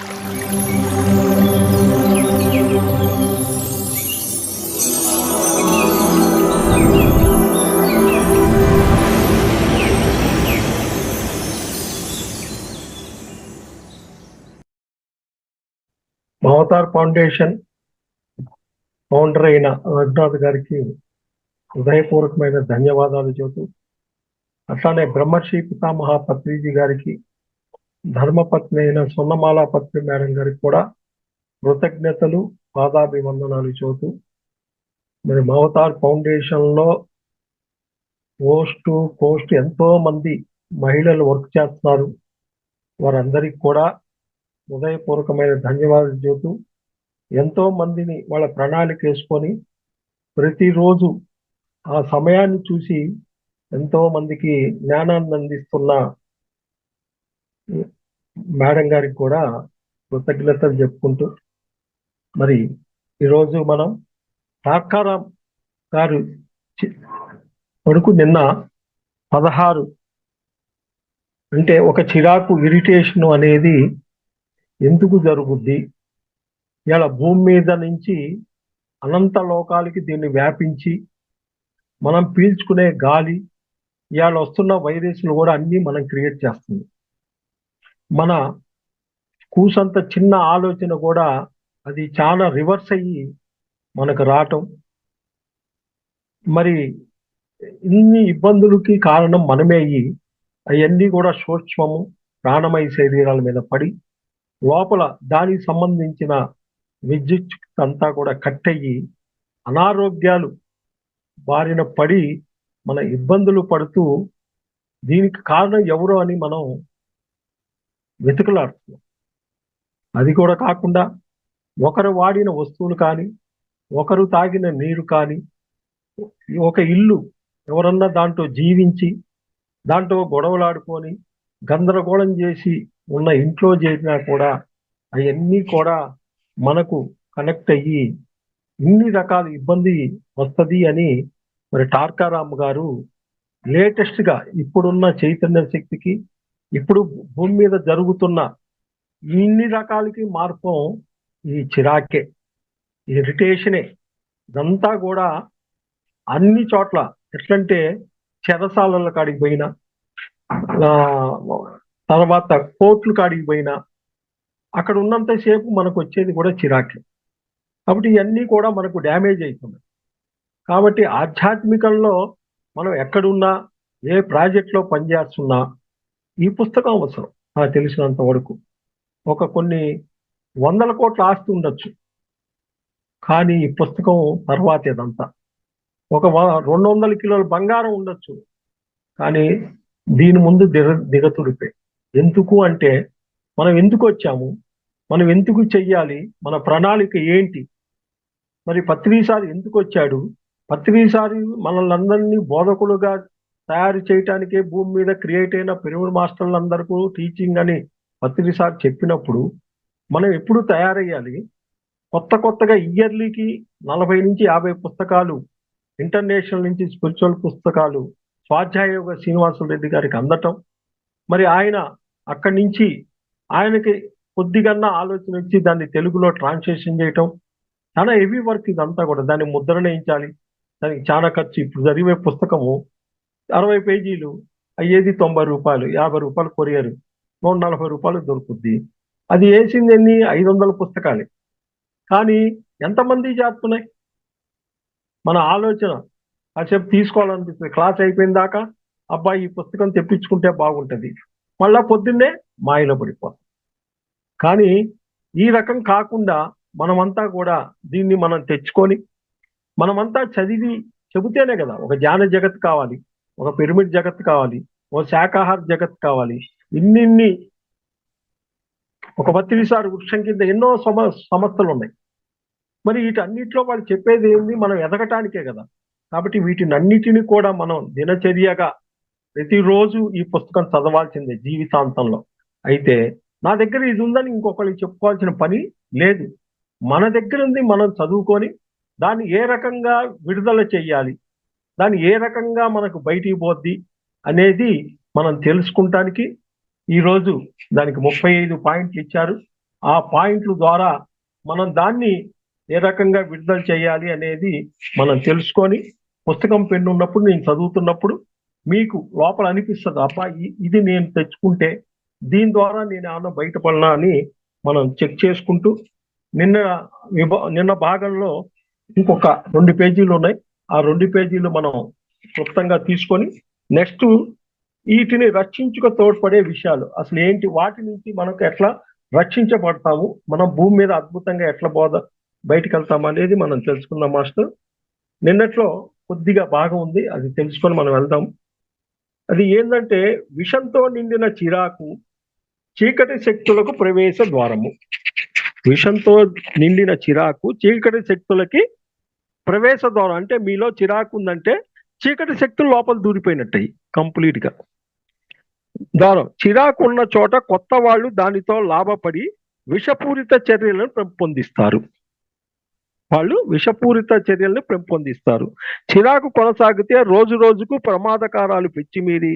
Avatar foundation founder అయిన రఘునాథ్ గారికి హృదయపూర్వకమైన ధన్యవాదాలు చెబుతూ, అట్లానే బ్రహ్మర్షి పితామహ పత్రిజీ గారికి, ధర్మపత్ని అయిన సొన్నమాల పత్రి మేడం గారికి కూడా కృతజ్ఞతలు, పాదాభివందనాలు చెబుతూ, మరి అవతార్ ఫౌండేషన్ లో పోస్ట్ ఎంతో మంది మహిళలు వర్క్ చేస్తున్నారు. వారందరికీ కూడా హృదయపూర్వకమైన ధన్యవాదాలు చెబుతూ, ఎంతో మందిని వాళ్ళ ప్రణాళిక వేసుకొని ప్రతిరోజు ఆ సమయాన్ని చూసి ఎంతో మందికి జ్ఞానాన్ని అందిస్తున్న మేడం గారికి కూడా కృతజ్ఞతలు చెప్పుకుంటూ, మరి ఈరోజు మనం తార్కారాం గారు కొడుకు నిన్న 16 అంటే ఒక చిరాకు, ఇరిటేషన్ అనేది ఎందుకు జరుగుద్ది, ఇలా భూమి మీద నుంచి అనంత లోకాలకి దీన్ని వ్యాపించి మనం పీల్చుకునే గాలి, ఇవాళ వస్తున్న వైరస్లు కూడా అన్ని మనం క్రియేట్ చేస్తుంది. మన కూసంత చిన్న ఆలోచన కూడా అది చాలా రివర్స్ అయ్యి మనకు రావటం, మరి ఇన్ని ఇబ్బందులకి కారణం మనమే అయ్యి అవన్నీ కూడా సూక్ష్మము ప్రాణమయ శరీరాల మీద పడి లోపల దానికి సంబంధించిన విద్యుత్ అంతా కూడా కట్ అయ్యి అనారోగ్యాలు బారిన పడి మన ఇబ్బందులు పడుతూ, దీనికి కారణం ఎవరు అని మనం వెతుకులాడుతున్నాం. అది కూడా కాకుండా ఒకరు వాడిన వస్తువులు కానీ, ఒకరు తాగిన నీరు కానీ, ఒక ఇల్లు ఎవరన్నా దాంట్లో జీవించి దాంట్లో గొడవలాడుకొని గందరగోళం చేసి ఉన్న ఇంట్లో చేసినా కూడా అవన్నీ కూడా మనకు కనెక్ట్ అయ్యి ఇన్ని రకాల ఇబ్బంది వస్తుంది అని మరి తార్కారాం గారు లేటెస్ట్ గా ఇప్పుడున్న చైతన్య శక్తికి, ఇప్పుడు భూమి మీద జరుగుతున్న ఇన్ని రకాలకి మార్పం ఈ చిరాకే, ఇరిటేషనే. ఇదంతా కూడా అన్ని చోట్ల ఎట్లంటే చెరసాలల కాడికి పోయినా, తర్వాత కోర్టులు కాడికి పోయినా అక్కడ ఉన్నంతసేపు మనకు వచ్చేది కూడా చిరాకే. కాబట్టి ఇవన్నీ కూడా మనకు డ్యామేజ్ అవుతున్నాయి. కాబట్టి ఆధ్యాత్మికంలో మనం ఎక్కడున్నా, ఏ ప్రాజెక్ట్లో పనిచేస్తున్నా ఈ పుస్తకం అవసరం. నాకు తెలిసినంత వరకు ఒక కొన్ని 100 కోట్ల ఆస్తి ఉండొచ్చు, కానీ ఈ పుస్తకం తర్వాత ఇదంతా. ఒక 200 కిలోల బంగారం ఉండొచ్చు, కానీ దీని ముందు దిగతుడిపే. ఎందుకు అంటే మనం ఎందుకు వచ్చాము, మనం ఎందుకు చెయ్యాలి, మన ప్రణాళిక ఏంటి, మరి పత్రిసారి ఎందుకు వచ్చాడు, పత్రిసారి మనల్ని అందరినీ బోధకులుగా తయారు చేయటానికే భూమి మీద క్రియేట్ అయిన పిరమిడ్ మాస్టర్లందరికీ టీచింగ్ అని పత్రిసారి చెప్పినప్పుడు మనం ఎప్పుడు తయారయ్యాలి. కొత్తగా ఇయర్లీకి 40 నుంచి 50 పుస్తకాలు, ఇంటర్నేషనల్ నుంచి స్పిరిచువల్ పుస్తకాలు స్వాధ్యాయోగ శ్రీనివాసరెడ్డి గారికి అందటం, మరి ఆయన అక్కడి నుంచి ఆయనకి కొద్దిగన్నా ఆలోచన వచ్చి దాన్ని తెలుగులో ట్రాన్స్లేషన్ చేయటం, చాలా హెవీ వర్క్ ఇదంతా కూడా. దాన్ని ముద్రణ వేయించాలి, దానికి చాలా ఖర్చు. ఇప్పుడు చదివే పుస్తకము 60 పేజీలు అయ్యేది 90 రూపాయలు, 50 రూపాయలు కొరియర్, 140 రూపాయలు దొరుకుద్ది. అది వేసింది ఎన్ని 500 పుస్తకాలే, కానీ ఎంతమంది చేస్తున్నాయి. మన ఆలోచన కాసేపు తీసుకోవాలనిపిస్తుంది, క్లాస్ అయిపోయిన దాకా అబ్బాయి ఈ పుస్తకం తెప్పించుకుంటే బాగుంటుంది, మళ్ళా పొద్దున్నే మాయలో పడిపోతాం. కానీ ఈ రకం కాకుండా మనమంతా కూడా దీన్ని మనం తెచ్చుకొని మనమంతా చదివి చెబితేనే కదా ఒక ధ్యాన జగత్ కావాలి, ఒక పిరమిడ్ జగత్ కావాలి, ఒక శాకాహార జగత్ కావాలి. ఇన్నిన్ని ఒక పత్రిసారి వృక్షం కింద ఎన్నో సంస్థలు ఉన్నాయి. మరి వీటన్నిటిలో వాళ్ళు చెప్పేది ఏంది, మనం ఎదగటానికే కదా. కాబట్టి వీటిని అన్నిటిని కూడా మనం దినచర్యగా ప్రతిరోజు ఈ పుస్తకం చదవాల్సిందే జీవితాంతంలో. అయితే నా దగ్గర ఇది ఉందని ఇంకొకరికి చెప్పుకోవాల్సిన పని లేదు. మన దగ్గర ఉంది, మనం చదువుకొని దాన్ని ఏ రకంగా విడుదల చెయ్యాలి, దాన్ని ఏ రకంగా మనకు బయటికి పోద్ది అనేది మనం తెలుసుకుంటానికి ఈరోజు దానికి 35 పాయింట్లు ఇచ్చారు. ఆ పాయింట్ల ద్వారా మనం దాన్ని ఏ రకంగా విడుదల చేయాలి అనేది మనం తెలుసుకొని, పుస్తకం పెన్ను ఉన్నప్పుడు నేను చదువుతున్నప్పుడు మీకు లోపల అనిపిస్తుంది, అబ్బా ఇది నేను తెచ్చుకుంటే దీని ద్వారా నేను ఏమన్నా బయటపడినా అని మనం చెక్ చేసుకుంటూ, నిన్న నిన్న భాగంలో ఇంకొక 2 పేజీలు ఉన్నాయి. ఆ 2 పేజీలు మనం క్లుప్తంగా తీసుకొని నెక్స్ట్ వీటిని రక్షించుకు తోడ్పడే విషయాలు అసలు ఏంటి, వాటి నుంచి మనకు ఎట్లా రక్షించబడతాము, మనం భూమి మీద అద్భుతంగా ఎట్లా బయటికి వెళ్తాము అనేది మనం తెలుసుకుందాం మాస్టర్. నిన్నట్లో కొద్దిగా బాగా ఉంది, అది తెలుసుకొని మనం వెళ్దాం. అది ఏంటంటే, విషంతో నిండిన చిరాకు చీకటి శక్తులకు ప్రవేశ ద్వారము. విషంతో నిండిన చిరాకు చీకటి శక్తులకి ప్రవేశ ద్వారం. అంటే మీలో చిరాకు ఉందంటే చీకటి శక్తులు లోపల దూరిపోయినట్టయి కంప్లీట్ గా. ద్వారం చిరాకు ఉన్న చోట కొత్త వాళ్ళు దానితో లాభపడి విషపూరిత చర్యలను పెంపొందిస్తారు. వాళ్ళు విషపూరిత చర్యలను పెంపొందిస్తారు. చిరాకు కొనసాగితే రోజు రోజుకు ప్రమాదకారాలు పెచ్చిమీరి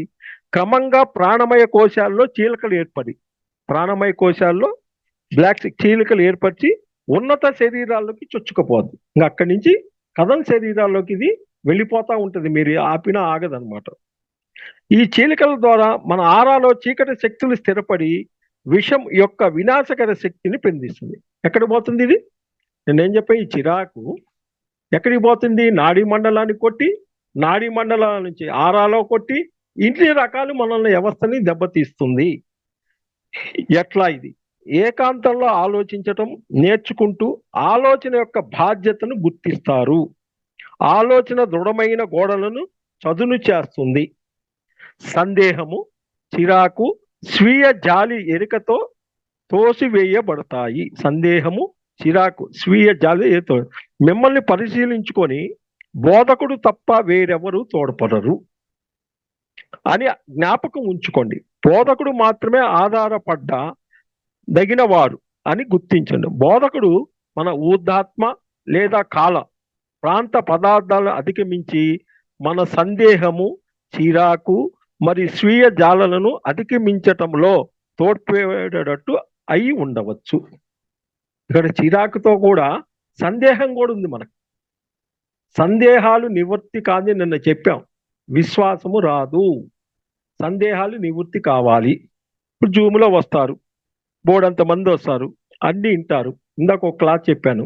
క్రమంగా ప్రాణమయ కోశాల్లో చీలికలు ఏర్పడి, ప్రాణమయ కోశాల్లో చీలికలు ఏర్పరిచి ఉన్నత శరీరాల్లోకి చొచ్చుకుపోద్ది. ఇంకా అక్కడి నుంచి కథన శరీరాల్లోకి ఇది వెళ్ళిపోతా ఉంటుంది, మీరు ఆపినా ఆగదనమాట. ఈ చీలికల ద్వారా మన ఆరాలో చీకటి శక్తులు స్థిరపడి విషం యొక్క వినాశకర శక్తిని పెందిస్తుంది. ఎక్కడ పోతుంది ఇది? నేనేం చెప్పా, ఈ చిరాకు ఎక్కడికి పోతుంది? నాడీ మండలాన్ని కొట్టి, నాడీ మండలాల నుంచి ఆరాలో కొట్టి ఇన్ని రకాలు మనల్ని వ్యవస్థని దెబ్బతీస్తుంది. ఎట్లా? ఇది ఏకాంతంలో ఆలోచించటం నేర్చుకుంటూ ఆలోచన యొక్క బాధ్యతను గుర్తిస్తారు. ఆలోచన దృఢమైన గోడలను చదును చేస్తుంది. సందేహము, చిరాకు స్వీయ జాలి ఎరుకతో తోసివేయబడతాయి. సందేహము, చిరాకు స్వీయ జాలి ఎరుకతో మిమ్మల్ని పరిశీలించుకొని బోధకుడు తప్ప వేరెవరు తోడ్పడరు అని జ్ఞాపకం ఉంచుకోండి. బోధకుడు మాత్రమే ఆధారపడ్డ దగినవారు అని గుర్తించండి. బోధకుడు మన ఊర్ధాత్మ లేదా కాల ప్రాంత పదార్థాలను అధిగమించి మన సందేహము, చిరాకు మరి స్వీయ జాలలను అధిగమించటంలో తోడ్పడేటట్టు అయి ఉండవచ్చు. ఇక్కడ చిరాకుతో కూడా సందేహం కూడా ఉంది మనకు. సందేహాలు నివృత్తి కాదు, నిన్న చెప్పాం. విశ్వాసము రాదు, సందేహాలు నివృత్తి కావాలి. ఇప్పుడు జూమ్లో వస్తారు, బోర్డంత మంది వస్తారు, అన్ని వింటారు. ఇందాక ఒక క్లాస్ చెప్పాను,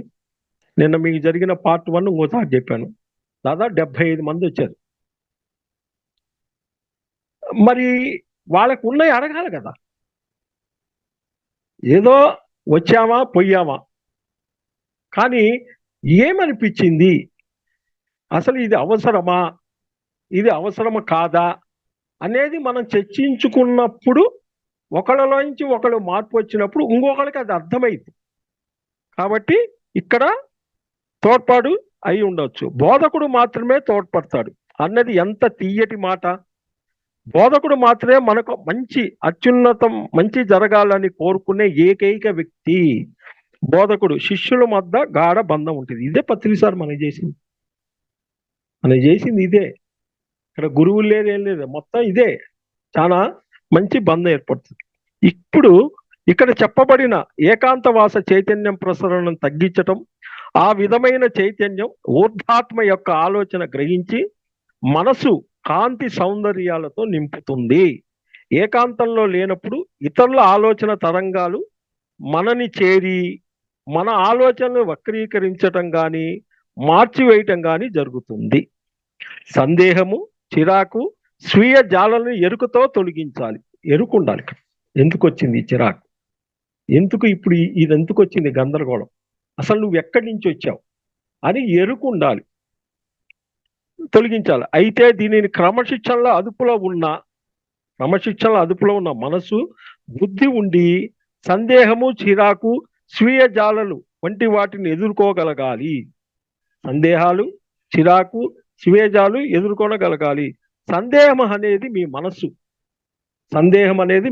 నిన్న మీకు జరిగిన పార్ట్ 1 ఇంకోసారి చెప్పాను. దాదాపు 75 మంది వచ్చారు. మరి వాళ్ళకు ఉన్నాయి అడగాలి కదా. ఏదో వచ్చామా పోయామా, కానీ ఏమనిపించింది, అసలు ఇది అవసరమా, ఇది అవసరమా కాదా అనేది మనం చర్చించుకున్నప్పుడు ఒకళ్ళలోంచి ఒకళ్ళు మార్పు వచ్చినప్పుడు ఇంకొకరికి అది అర్థమైంది. కాబట్టి ఇక్కడ తోడ్పాటు అయి ఉండొచ్చు. బోధకుడు మాత్రమే తోడ్పడతాడు అన్నది ఎంత తీయటి మాట. బోధకుడు మాత్రమే మనకు అత్యున్నతం మంచి జరగాలని కోరుకునే ఏకైక వ్యక్తి బోధకుడు. శిష్యుల మధ్య గాఢ బంధం ఉంటుంది. ఇదే పత్రిసారి మనకి చేసింది ఇదే. ఇక్కడ గురువులు లేదు, ఏం లేదు, మొత్తం ఇదే. చాలా మంచి బంధం ఏర్పడుతుంది. ఇప్పుడు ఇక్కడ చెప్పబడిన ఏకాంతవాస చైతన్యం ప్రసరణను తగ్గించటం, ఆ విధమైన చైతన్యం ఊర్ధాత్మ యొక్క ఆలోచన గ్రహించి మనసు కాంతి సౌందర్యాలతో నింపుతుంది. ఏకాంతంలో లేనప్పుడు ఇతరుల ఆలోచన తరంగాలు మనని చేరి మన ఆలోచనలు వక్రీకరించటం కానీ మార్చివేయటం కానీ జరుగుతుంది. సందేహము, చిరాకు స్వీయ జాలను ఎరుకతో తొలగించాలి. ఎరుకు ఉండాలి. ఎందుకు వచ్చింది చిరాకు, ఎందుకు ఇప్పుడు ఇది ఎందుకు వచ్చింది గందరగోళం, అసలు నువ్వు ఎక్కడి నుంచి వచ్చావు అని ఎరుకు ఉండాలి, తొలగించాలి. అయితే దీనిని క్రమశిక్షణలో అదుపులో ఉన్న మనసు, బుద్ధి ఉండి సందేహము, చిరాకు, స్వీయ జాలలు వంటి వాటిని ఎదుర్కోగలగాలి. సందేహాలు, చిరాకు, స్వేజాలు ఎదుర్కొనగలగాలి. సందేహం అనేది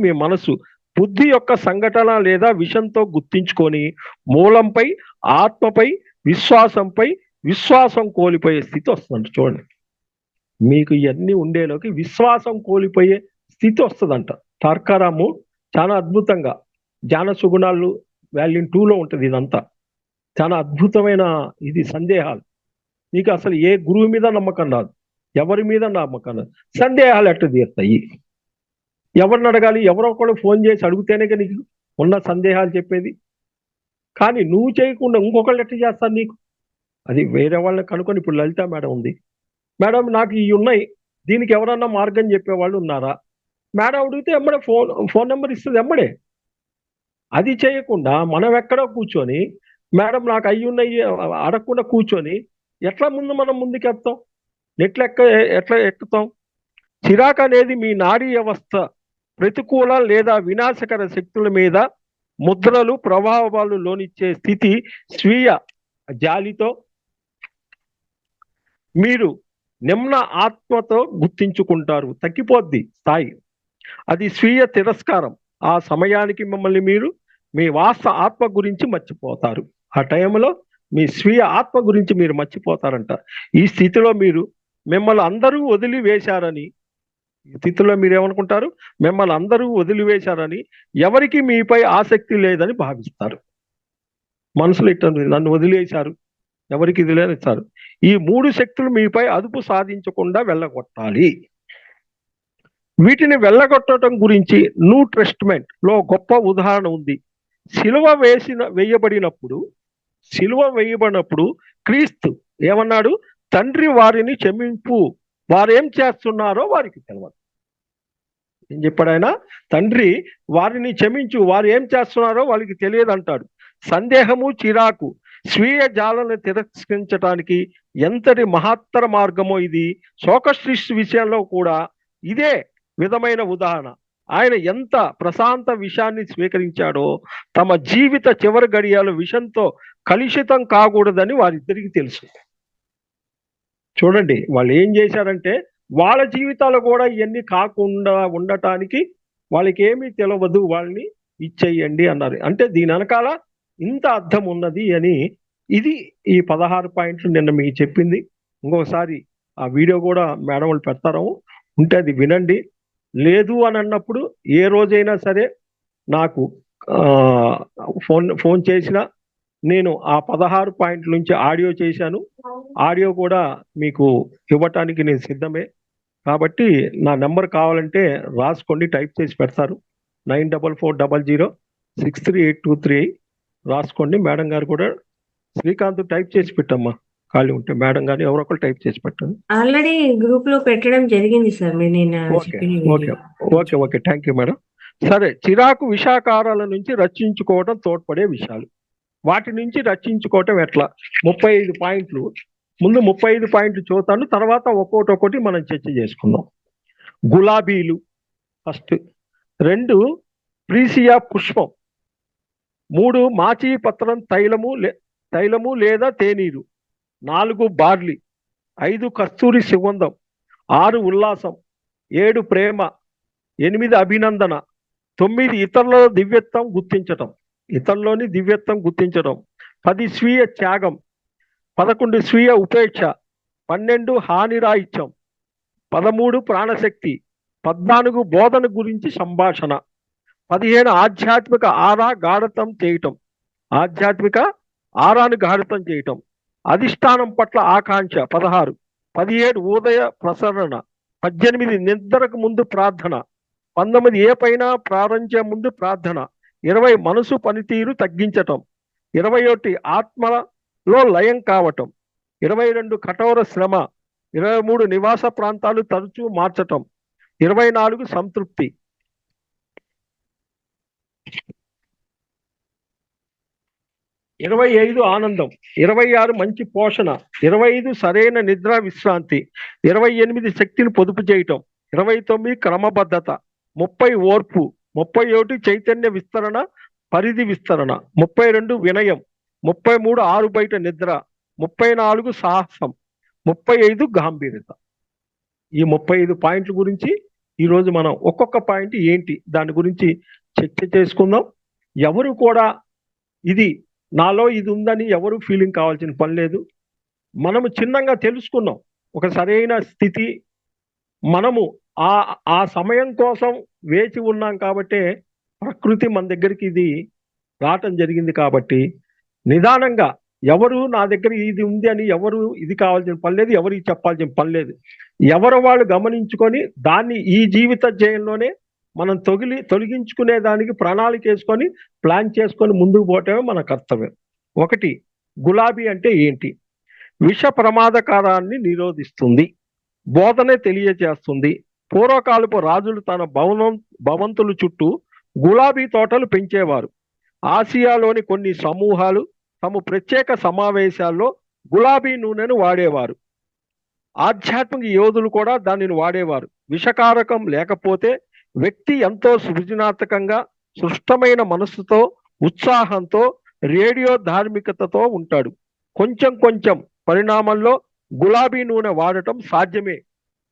మీ మనసు బుద్ధి యొక్క సంఘటన లేదా విషయంతో గుర్తించుకొని మూలంపై, ఆత్మపై, విశ్వాసం కోల్పోయే స్థితి వస్తుందంట. చూడండి, మీకు ఇవన్నీ ఉండేలోకి విశ్వాసం కోల్పోయే స్థితి వస్తుందంట. తార్కారాము చాలా అద్భుతంగా జ్ఞాన సుగుణాలు వాల్యూమ్ 2లో ఉంటుంది ఇదంతా. చాలా అద్భుతమైన ఇది సందేహాలు. నీకు అసలు ఏ గురువు మీద నమ్మకం రాదు, ఎవరి మీద నమ్మకం రాదు, సందేహాలు ఎట్ట తీరుతాయి? ఎవరిని అడగాలి? ఎవరో ఒకళ్ళు ఫోన్ చేసి అడిగితేనే నీకు ఉన్న సందేహాలు చెప్పేది. కానీ నువ్వు చేయకుండా ఇంకొకళ్ళు ఎట్ట చేస్తారు నీకు? అది వేరే వాళ్ళని కనుక్కొని, ఇప్పుడు లలిత మేడం ఉంది, మేడం నాకు ఇవి ఉన్నాయి, దీనికి ఎవరన్నా మార్గం చెప్పేవాళ్ళు ఉన్నారా? మేడం అడిగితే ఎమ్మడే ఫోన్ నెంబర్ ఇస్తుంది ఎమ్మడే. అది చేయకుండా మనం ఎక్కడో కూర్చొని మేడం నాకు అయ్యి ఉన్నాయి అడగకుండా కూర్చొని ఎట్లా మనం ముందుకెళ్తాం? ఎట్లా ఎక్కుతాం? చిరాకు అనేది మీ నాడీ వ్యవస్థ ప్రతికూల లేదా వినాశకర శక్తుల మీద ముద్రలు ప్రభావాలు లోనిచ్చే స్థితి. స్వీయ జాలితో మీరు నిమ్న ఆత్మతో గుర్తించుకుంటారు, తగ్గిపోద్ది స్థాయి. అది స్వీయ తిరస్కారం. ఆ సమయానికి మిమ్మల్ని మీరు మీ వాస్తవ ఆత్మ గురించి మర్చిపోతారు. ఆ టైంలో మీ స్వీయ ఆత్మ గురించి మీరు మర్చిపోతారంట. ఈ స్థితిలో మీరు మిమ్మల్ని అందరూ వదిలివేశారని, ఈ స్థితిలో మీరు ఏమనుకుంటారు? మిమ్మల్ని అందరూ వదిలివేశారని, ఎవరికి మీపై ఆసక్తి లేదని భావిస్తారు. మనసులో ఇట్ట నన్ను వదిలేశారు, ఎవరికి ఇది లేనిస్తారు. ఈ 3 శక్తులు మీపై అదుపు సాధించకుండా వెళ్ళగొట్టాలి. వీటిని వెళ్ళగొట్టడం గురించి న్యూ టెస్టమెంట్ లో గొప్ప ఉదాహరణ ఉంది. సిలువ వేయబడినప్పుడు క్రీస్తు ఏమన్నాడు? తండ్రి వారిని క్షమింపు, వారేం చేస్తున్నారో వారికి తెలియదు. ఏం చెప్పాడు ఆయన? తండ్రి వారిని క్షమించు, వారు ఏం చేస్తున్నారో వాళ్ళకి తెలియదు అంటాడు. సందేహము, చిరాకు, స్వీయ జాలను తిరస్కరించడానికి ఎంతటి మహత్తర మార్గమో ఇది. సోక్రటీస్ విషయంలో కూడా ఇదే విధమైన ఉదాహరణ. ఆయన ఎంత ప్రశాంత విషయాన్ని స్వీకరించాడో తమ జీవిత చివరి గడియాలు విషంతో కలుషితం కాకూడదని వారిద్దరికి తెలుసు. చూడండి వాళ్ళు ఏం చేశారంటే, వాళ్ళ జీవితాలు కూడా ఇవన్నీ కాకుండా ఉండటానికి వాళ్ళకి ఏమీ తెలియదు, వాళ్ళని ఇచ్చేయండి అన్నారు. అంటే దీని వెనకాల ఇంత అర్థం ఉన్నది అని. ఇది ఈ 16 పాయింట్లు నిన్న మీకు చెప్పింది. ఇంకొకసారి ఆ వీడియో కూడా మేడం వాళ్ళు పెడతారు, ఉంటే అది వినండి. లేదు అని అన్నప్పుడు ఏ రోజైనా సరే నాకు ఫోన్ చేసిన నేను ఆ 16 పాయింట్ల నుంచి ఆడియో చేశాను. ఆడియో కూడా మీకు ఇవ్వటానికి నేను సిద్ధమే. కాబట్టి నా నెంబర్ కావాలంటే రాసుకోండి, టైప్ చేసి పెడతారు. 9440063823 రాసుకోండి. మేడం గారు కూడా శ్రీకాంత్ టైప్ చేసి పెట్టమ్మా, ఖాళీ ఉంటే మేడం గారు ఎవరో ఒకరు టైప్ చేసి పెట్టండి. ఆల్రెడీ గ్రూప్ లో పెట్టడం జరిగింది sir. Okay thank you madam. సరే, చిరాకు విషాకారాల నుంచి రక్షించుకోవడం తోడ్పడే విషయాలు. వాటి నుంచి రక్షించుకోవటం ఎట్లా? 35 పాయింట్లు. ముందు 35 పాయింట్లు చూస్తాను, తర్వాత ఒక్కొక్కటి మనం చర్చ చేసుకుందాం. గులాబీలు ఫస్ట్. 2 ప్రీసియా పుష్పం. 3 మాచి పత్రం తైలము లేదా తేనీరు. 4 బార్లీ. 5 కస్తూరి సుగంధం. 6 ఉల్లాసం. 7 ప్రేమ. 8 అభినందన. 9 ఇతరులలో దివ్యత్వం గుర్తించటం. 10 స్వీయ త్యాగం. 11 స్వీయ ఉపేక్ష. 12 హానిరాహిత్యం. 13 ప్రాణశక్తి. 14 బోధన గురించి సంభాషణ. 15 ఆధ్యాత్మిక ఆరాను గాఢతం చేయటం. అధిష్టానం పట్ల ఆకాంక్ష. 16 17 ఉదయ ప్రసరణ. 18 నిద్రకు ముందు ప్రార్థన. 19 ఏ పైన ప్రారంభించే ముందు ప్రార్థన. 20 మనసు పనితీరు తగ్గించటం. 21 ఆత్మలో లయం కావటం. 22 కఠోర శ్రమ. 23 నివాస ప్రాంతాలు తరచూ మార్చటం. 24 సంతృప్తి. 25 ఆనందం. 26 మంచి పోషణ. 25 సరైన నిద్ర విశ్రాంతి. 28 శక్తిని పొదుపు చేయటం. 29 క్రమబద్ధత. 30 ఓర్పు. 31 చైతన్య విస్తరణ, పరిధి విస్తరణ. 32 వినయం. 33 ఆరు బయట నిద్ర. 34 సాహసం. 35 గాంభీర్యత. ఈ 35 పాయింట్ల గురించి ఈరోజు మనం ఒక్కొక్క పాయింట్ ఏంటి దాని గురించి చర్చ చేసుకుందాం. ఎవరు కూడా ఇది నాలో ఇది ఉందని ఎవరు ఫీలింగ్ కావాల్సిన పని లేదు. మనము చిన్నగా తెలుసుకున్నాం ఒక సరైన స్థితి. మనము ఆ సమయం కోసం వేచి ఉన్నాం కాబట్టే ప్రకృతి మన దగ్గరికి ఇది రావటం జరిగింది. కాబట్టి నిదానంగా ఎవరు నా దగ్గర ఇది ఉంది అని ఎవరు ఇది కావాల్సిన పని లేదు, ఎవరికి చెప్పాల్సిన పని లేదు. ఎవరు వాళ్ళు గమనించుకొని దాన్ని ఈ జీవిత జయంలోనే మనం తొలగించుకునే దానికి ప్రణాళిక వేసుకొని ప్లాన్ చేసుకొని ముందుకు పోవటమే మన కర్తవ్యం. ఒకటి, గులాబీ అంటే ఏంటి? విష ప్రమాదకారాన్ని నిరోధిస్తుంది, బోధనే తెలియజేస్తుంది. పూర్వకాలపు రాజులు తన భవంతుల చుట్టూ గులాబీ తోటలు పెంచేవారు. ఆసియాలోని కొన్ని సమూహాలు తమ ప్రత్యేక సమావేశాల్లో గులాబీ నూనెను వాడేవారు. ఆధ్యాత్మిక యోధులు కూడా దానిని వాడేవారు. విషకారకం లేకపోతే వ్యక్తి ఎంతో సృజనాత్మకంగా, సృష్టమైన మనస్సుతో, ఉత్సాహంతో, రేడియో ధార్మికతతో ఉంటాడు. కొంచెం కొంచెం పరిణామంలో గులాబీ నూనె వాడటం సాధ్యమే.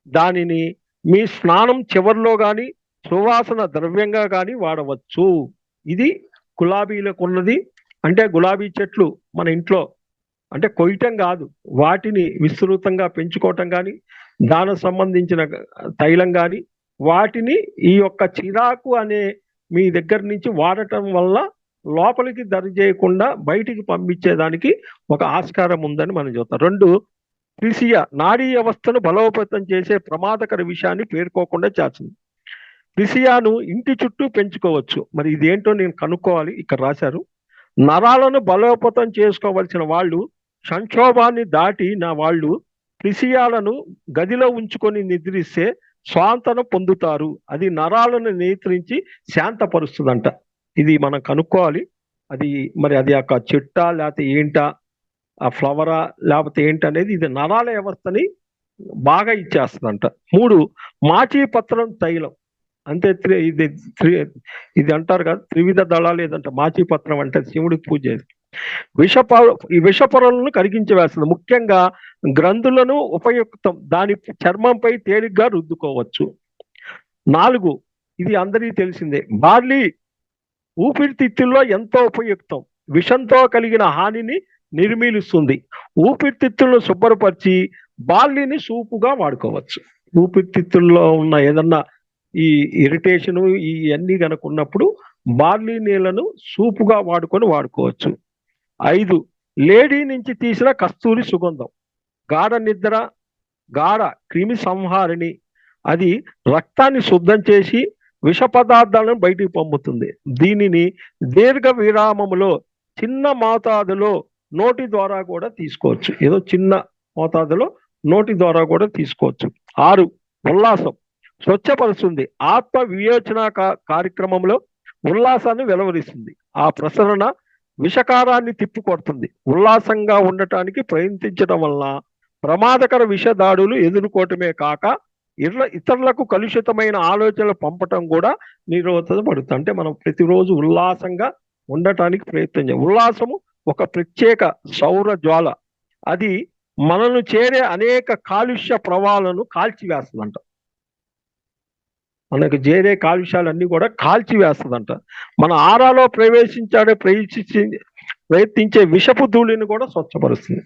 దానిని మీ స్నానం చివరిలో కానీ సువాసన ద్రవ్యంగా కానీ వాడవచ్చు. ఇది గులాబీలకు ఉన్నది. అంటే గులాబీ చెట్లు మన ఇంట్లో అంటే కొయ్యటం కాదు, వాటిని విస్తృతంగా పెంచుకోవటం కానీ, దానికి సంబంధించిన తైలం కానీ, వాటిని ఈ యొక్క చిరాకు అనే మీ దగ్గర నుంచి వాడటం వల్ల లోపలికి దరి చేయకుండా బయటికి పంపించేదానికి ఒక ఆస్కారం ఉందని మనం చూస్తాం. రెండు, ట్రిసియా నాడీ వ్యవస్థను బలోపేతం చేసే ప్రమాదకర విషయాన్ని పేర్కోకుండా చేస్తుంది. ట్రిసియాను ఇంటి చుట్టూ పెంచుకోవచ్చు. మరి ఇదేంటో నేను కనుక్కోవాలి. ఇక్కడ రాశారు, నరాలను బలోపేతం చేసుకోవలసిన వాళ్ళు, సంక్షోభాన్ని దాటి నా వాళ్ళు ట్రిసియాలను గదిలో ఉంచుకొని నిద్రిస్తే స్వాంతన పొందుతారు. అది నరాలను నియంత్రించి శాంతపరుస్తుందంట. ఇది మనం కనుక్కోవాలి. అది మరి అది ఒక చెట్టా లేకపోతే ఏంటా, ఆ ఫ్లవరా లేకపోతే ఏంటనేది, ఇది నరాల వ్యవస్థని బాగా ఇచ్చేస్తుందంట. మూడు, మాచీపత్రం తైలం. అంతే, ఇది అంటారు కదా త్రివిధ దళాలు ఏదంట మాచీపత్రం అంటే శివుడికి పూజ చేసి ఈ విషపొరలను కరిగించి వేస్తుంది. ముఖ్యంగా గ్రంథులను ఉపయుక్తం, దాని చర్మంపై తేలిగ్గా రుద్దుకోవచ్చు. నాలుగు, ఇది అందరికీ తెలిసిందే, బార్లీ ఊపిరితిత్తుల్లో ఎంతో ఉపయుక్తం. విషంతో కలిగిన హానిని నిర్మూలిస్తుంది. ఊపిరితిత్తులను శుభ్రపరిచి బార్లీని సూపుగా వాడుకోవచ్చు. ఊపిరితిత్తుల్లో ఉన్న ఏదన్నా ఈ ఇరిటేషను ఇవన్నీ కనుక ఉన్నప్పుడు బార్లీ నీళ్లను సూపుగా వాడుకోవచ్చు. 5, లేడీ నుంచి తీసిన కస్తూరి సుగంధం. గాఢ నిద్ర, గాఢ క్రిమి సంహారిణి. అది రక్తాన్ని శుద్ధం చేసి విష పదార్థాలను బయటికి పంపుతుంది. దీనిని దీర్ఘ విరామములో చిన్న మోతాదులో నోటి ద్వారా కూడా తీసుకోవచ్చు. ఏదో చిన్న మోతాదులో నోటి ద్వారా కూడా తీసుకోవచ్చు. 6, ఉల్లాసం స్వచ్ఛపరుస్తుంది. ఆత్మ వివేచన కార్యక్రమంలో ఉల్లాసాన్ని వెలువరిస్తుంది. ఆ ప్రసరణ విషకారాన్ని తిప్పికొడుతుంది. ఉల్లాసంగా ఉండటానికి ప్రయత్నించడం వలన ప్రమాదకర విష దాడులు ఎదుర్కోవటమే కాక ఇతరులకు కలుషితమైన ఆలోచనలు పంపటం కూడా నిరోధపడుతుంది. అంటే మనం ప్రతిరోజు ఉల్లాసంగా ఉండటానికి ప్రయత్నం చేయాలి. ఉల్లాసము ఒక ప్రత్యేక సౌర జ్వాల. అది మనను చేరే అనేక కాలుష్య ప్రవాహాలను కాల్చివేస్తుందంట. మనకు చేరే కాలుష్యాలన్నీ కూడా కాల్చివేస్తుందంట. మన ఆరాలో ప్రయత్నించే విషపు ధూళిని కూడా స్వచ్ఛపరుస్తుంది.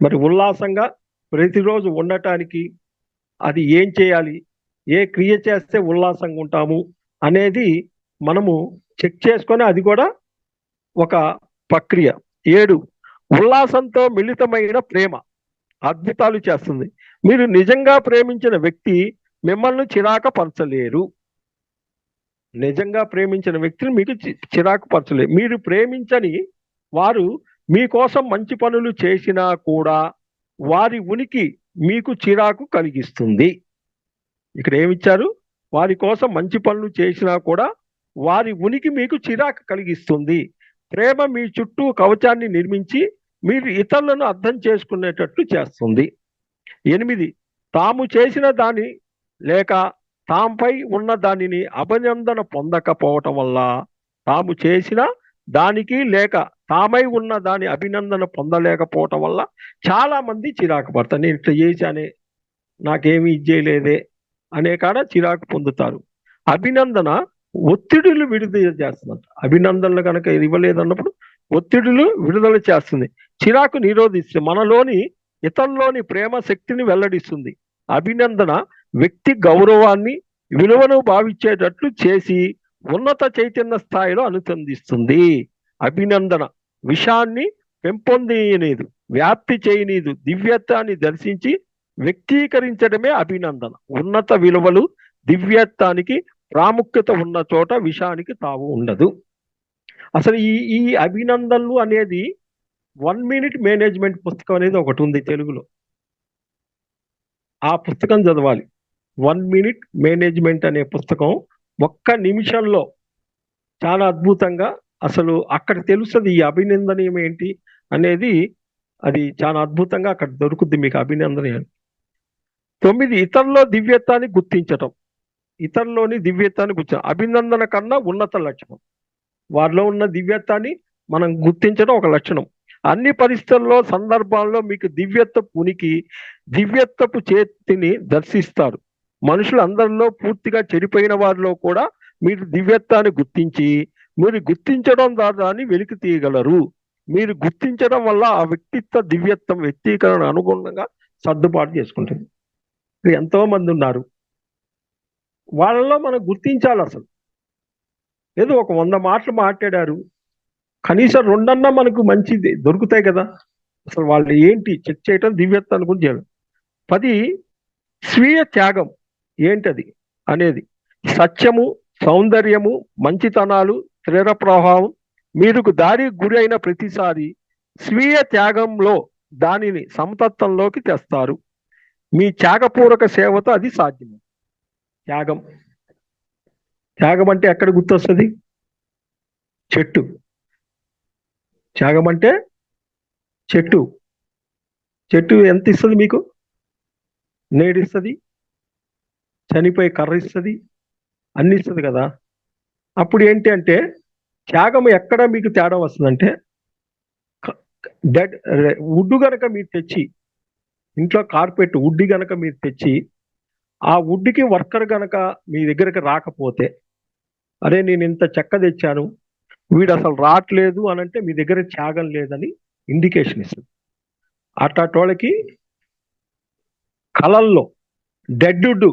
మరి ఉల్లాసంగా ప్రతిరోజు ఉండటానికి అది ఏం చేయాలి, ఏ క్రియ చేస్తే ఉల్లాసంగా ఉంటాము అనేది మనము చెక్ చేసుకొని అది కూడా ఒక ప్రక్రియ. 7, ఉల్లాసంతో మిళితమైన ప్రేమ అద్భుతాలు చేస్తుంది. మీరు నిజంగా ప్రేమించిన వ్యక్తి మిమ్మల్ని చిరాకు పరచలేరు. నిజంగా ప్రేమించిన వ్యక్తిని మీకు చిరాకు పరచలేరు. మీరు ప్రేమించని వారు మీకోసం మంచి పనులు చేసినా కూడా వారి ఉనికి మీకు చిరాకు కలిగిస్తుంది. ఇక్కడ ఏమిచ్చారు? వారి కోసం మంచి పనులు చేసినా కూడా వారి ఉనికి మీకు చిరాకు కలిగిస్తుంది. ప్రేమ మీ చుట్టూ కవచాన్ని నిర్మించి మీరు ఇతరులను అర్థం చేసుకునేటట్లు చేస్తుంది. 8, తాము చేసిన దాని లేక తాంపై ఉన్న దానిని అభినందన పొందకపోవటం వల్ల, తాము చేసిన దానికి లేక తామై ఉన్న దాని అభినందన పొందలేకపోవటం వల్ల చాలా మంది చిరాకు పడతారు. నేను ఇట్లా చేశానే, నాకేమీ ఇచ్చేయలేదే అనే కాడ చిరాకు పొందుతారు. అభినందన ఒత్తిడులు విడుదల చేస్తుందంట. అభినందనలు కనుక ఇవ్వలేదన్నప్పుడు ఒత్తిడులు విడుదల చేస్తుంది. చిరాకు నిరోధిస్తుంది. మనలోని ఇతరులోని ప్రేమ శక్తిని వెల్లడిస్తుంది. అభినందన వ్యక్తి గౌరవాన్ని, విలువను భావించేటట్లు చేసి ఉన్నత చైతన్య స్థాయిలో అనుసంధిస్తుంది. అభినందన విషాన్ని పెంపొందనీదు, వ్యాప్తి చేయనీదు, దివ్యత్వాన్ని దర్శించి వ్యక్తీకరించడమే అభినందన. ఉన్నత విలువలు దివ్యత్వానికి ప్రాముఖ్యత ఉన్న చోట విషానికి తావు ఉండదు. అసలు ఈ అభినందనలు అనేది 1 మినిట్ మేనేజ్మెంట్ పుస్తకం అనేది ఒకటి ఉంది తెలుగులో. ఆ పుస్తకం చదవాలి. 1 మినిట్ మేనేజ్మెంట్ అనే పుస్తకం 1 నిమిషంలో చాలా అద్భుతంగా అసలు అక్కడ తెలుస్తుంది ఈ అభినందనీయం ఏంటి అనేది. అది చాలా అద్భుతంగా అక్కడ దొరుకుద్ది మీకు అభినందనీయం. 9 ఇతరుల్లో దివ్యత్వాన్ని గుర్తించటం. ఇతరులోని దివ్యత్వాన్ని గుర్తించడం అభినందన కన్నా ఉన్నత లక్షణం. వారిలో ఉన్న దివ్యత్వాన్ని మనం గుర్తించడం ఒక లక్షణం. అన్ని పరిస్థితుల్లో సందర్భాల్లో మీకు దివ్యత్వపు ఉనికి, దివ్యత్వపు చేతిని దర్శిస్తారు. మనుషులు అందరిలో పూర్తిగా చెడిపోయిన వారిలో కూడా మీరు దివ్యత్వాన్ని గుర్తించి మీరు గుర్తించడం ద్వారా వెలికి తీయగలరు. మీరు గుర్తించడం వల్ల ఆ వ్యక్తిత్వ దివ్యత్వం వ్యక్తీకరణ అనుగుణంగా సర్దుబాటు చేసుకుంటుంది. ఎంతో మంది ఉన్నారు, వాళ్ళలో మనం గుర్తించాలి. అసలు ఏదో ఒక 100 మాటలు మాట్లాడారు, కనీసం 2 మనకు మంచిది దొరుకుతాయి కదా. అసలు వాళ్ళు ఏంటి చెక్ చేయటం దివ్యత్వాన్ని గురించి చేయాలి. 10 స్వీయ త్యాగం ఏంటది అనేది. సత్యము, సౌందర్యము, మంచితనాలు, స్థిర ప్రభావం మీకు దారి గురి అయిన ప్రతిసారి స్వీయ త్యాగంలో దానిని సమతత్వంలోకి తెస్తారు. మీ త్యాగపూర్వక సేవతో అది సాధ్యం. త్యాగం త్యాగం అంటే ఎక్కడ గుర్తొస్తుంది? చెట్టు. త్యాగం అంటే చెట్టు. చెట్టు ఎంత ఇస్తుంది మీకు? నేడిస్తుంది, చనిపోయి కర్ర ఇస్తుంది, అన్ని ఇస్తుంది కదా. అప్పుడు ఏంటి అంటే త్యాగం ఎక్కడ మీకు తేడా వస్తుందంటే, వుడ్ గనక మీరు తెచ్చి ఇంట్లో కార్పెట్ వుడ్ గనక మీరు తెచ్చి ఆ వుడ్కి వర్కర్ గనక మీ దగ్గరకు రాకపోతే, అరే నేను ఇంత చెక్క తెచ్చాను వీడు అసలు రావట్లేదు అని అంటే మీ దగ్గర త్యాగం లేదని ఇండికేషన్ ఇస్తుంది. అట్లాంటి కళల్లో డెడ్ వుడ్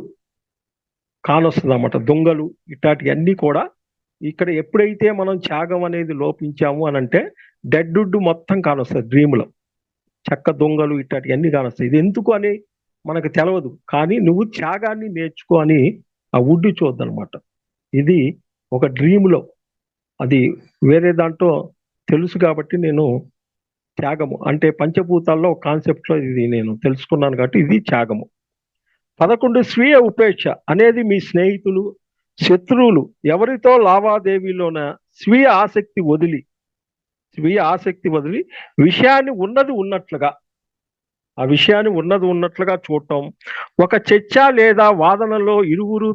కానొస్తుంది అన్నమాట. దొంగలు ఇట్లాంటివి అన్నీ కూడా ఇక్కడ ఎప్పుడైతే మనం త్యాగం అనేది లోపించాము అని అంటే డెడ్ వుడ్ మొత్తం కానొస్తుంది. డ్రీమ్లో చెక్క దొంగలు ఇట్లాంటివి అన్నీ కానొస్తాయి. ఇది ఎందుకు అని మనకు తెలియదు, కానీ నువ్వు త్యాగాన్ని నేర్చుకో అని ఆ వుడ్ చూద్దనమాట. ఇది ఒక డ్రీమ్లో, అది వేరే దాంట్లో తెలుసు కాబట్టి నేను త్యాగము అంటే పంచభూతాల్లో ఒక కాన్సెప్ట్లో ఇది నేను తెలుసుకున్నాను కాబట్టి ఇది త్యాగము. 11 స్వీయ ఉపేక్ష అనేది మీ స్నేహితులు, శత్రువులు ఎవరితో లావాదేవీలోన స్వీయ ఆసక్తి వదిలి విషయాన్ని ఉన్నది ఉన్నట్లుగా, ఆ విషయాన్ని ఉన్నది ఉన్నట్లుగా చూడటం. ఒక చర్చ లేదా వాదనలో ఇరువురు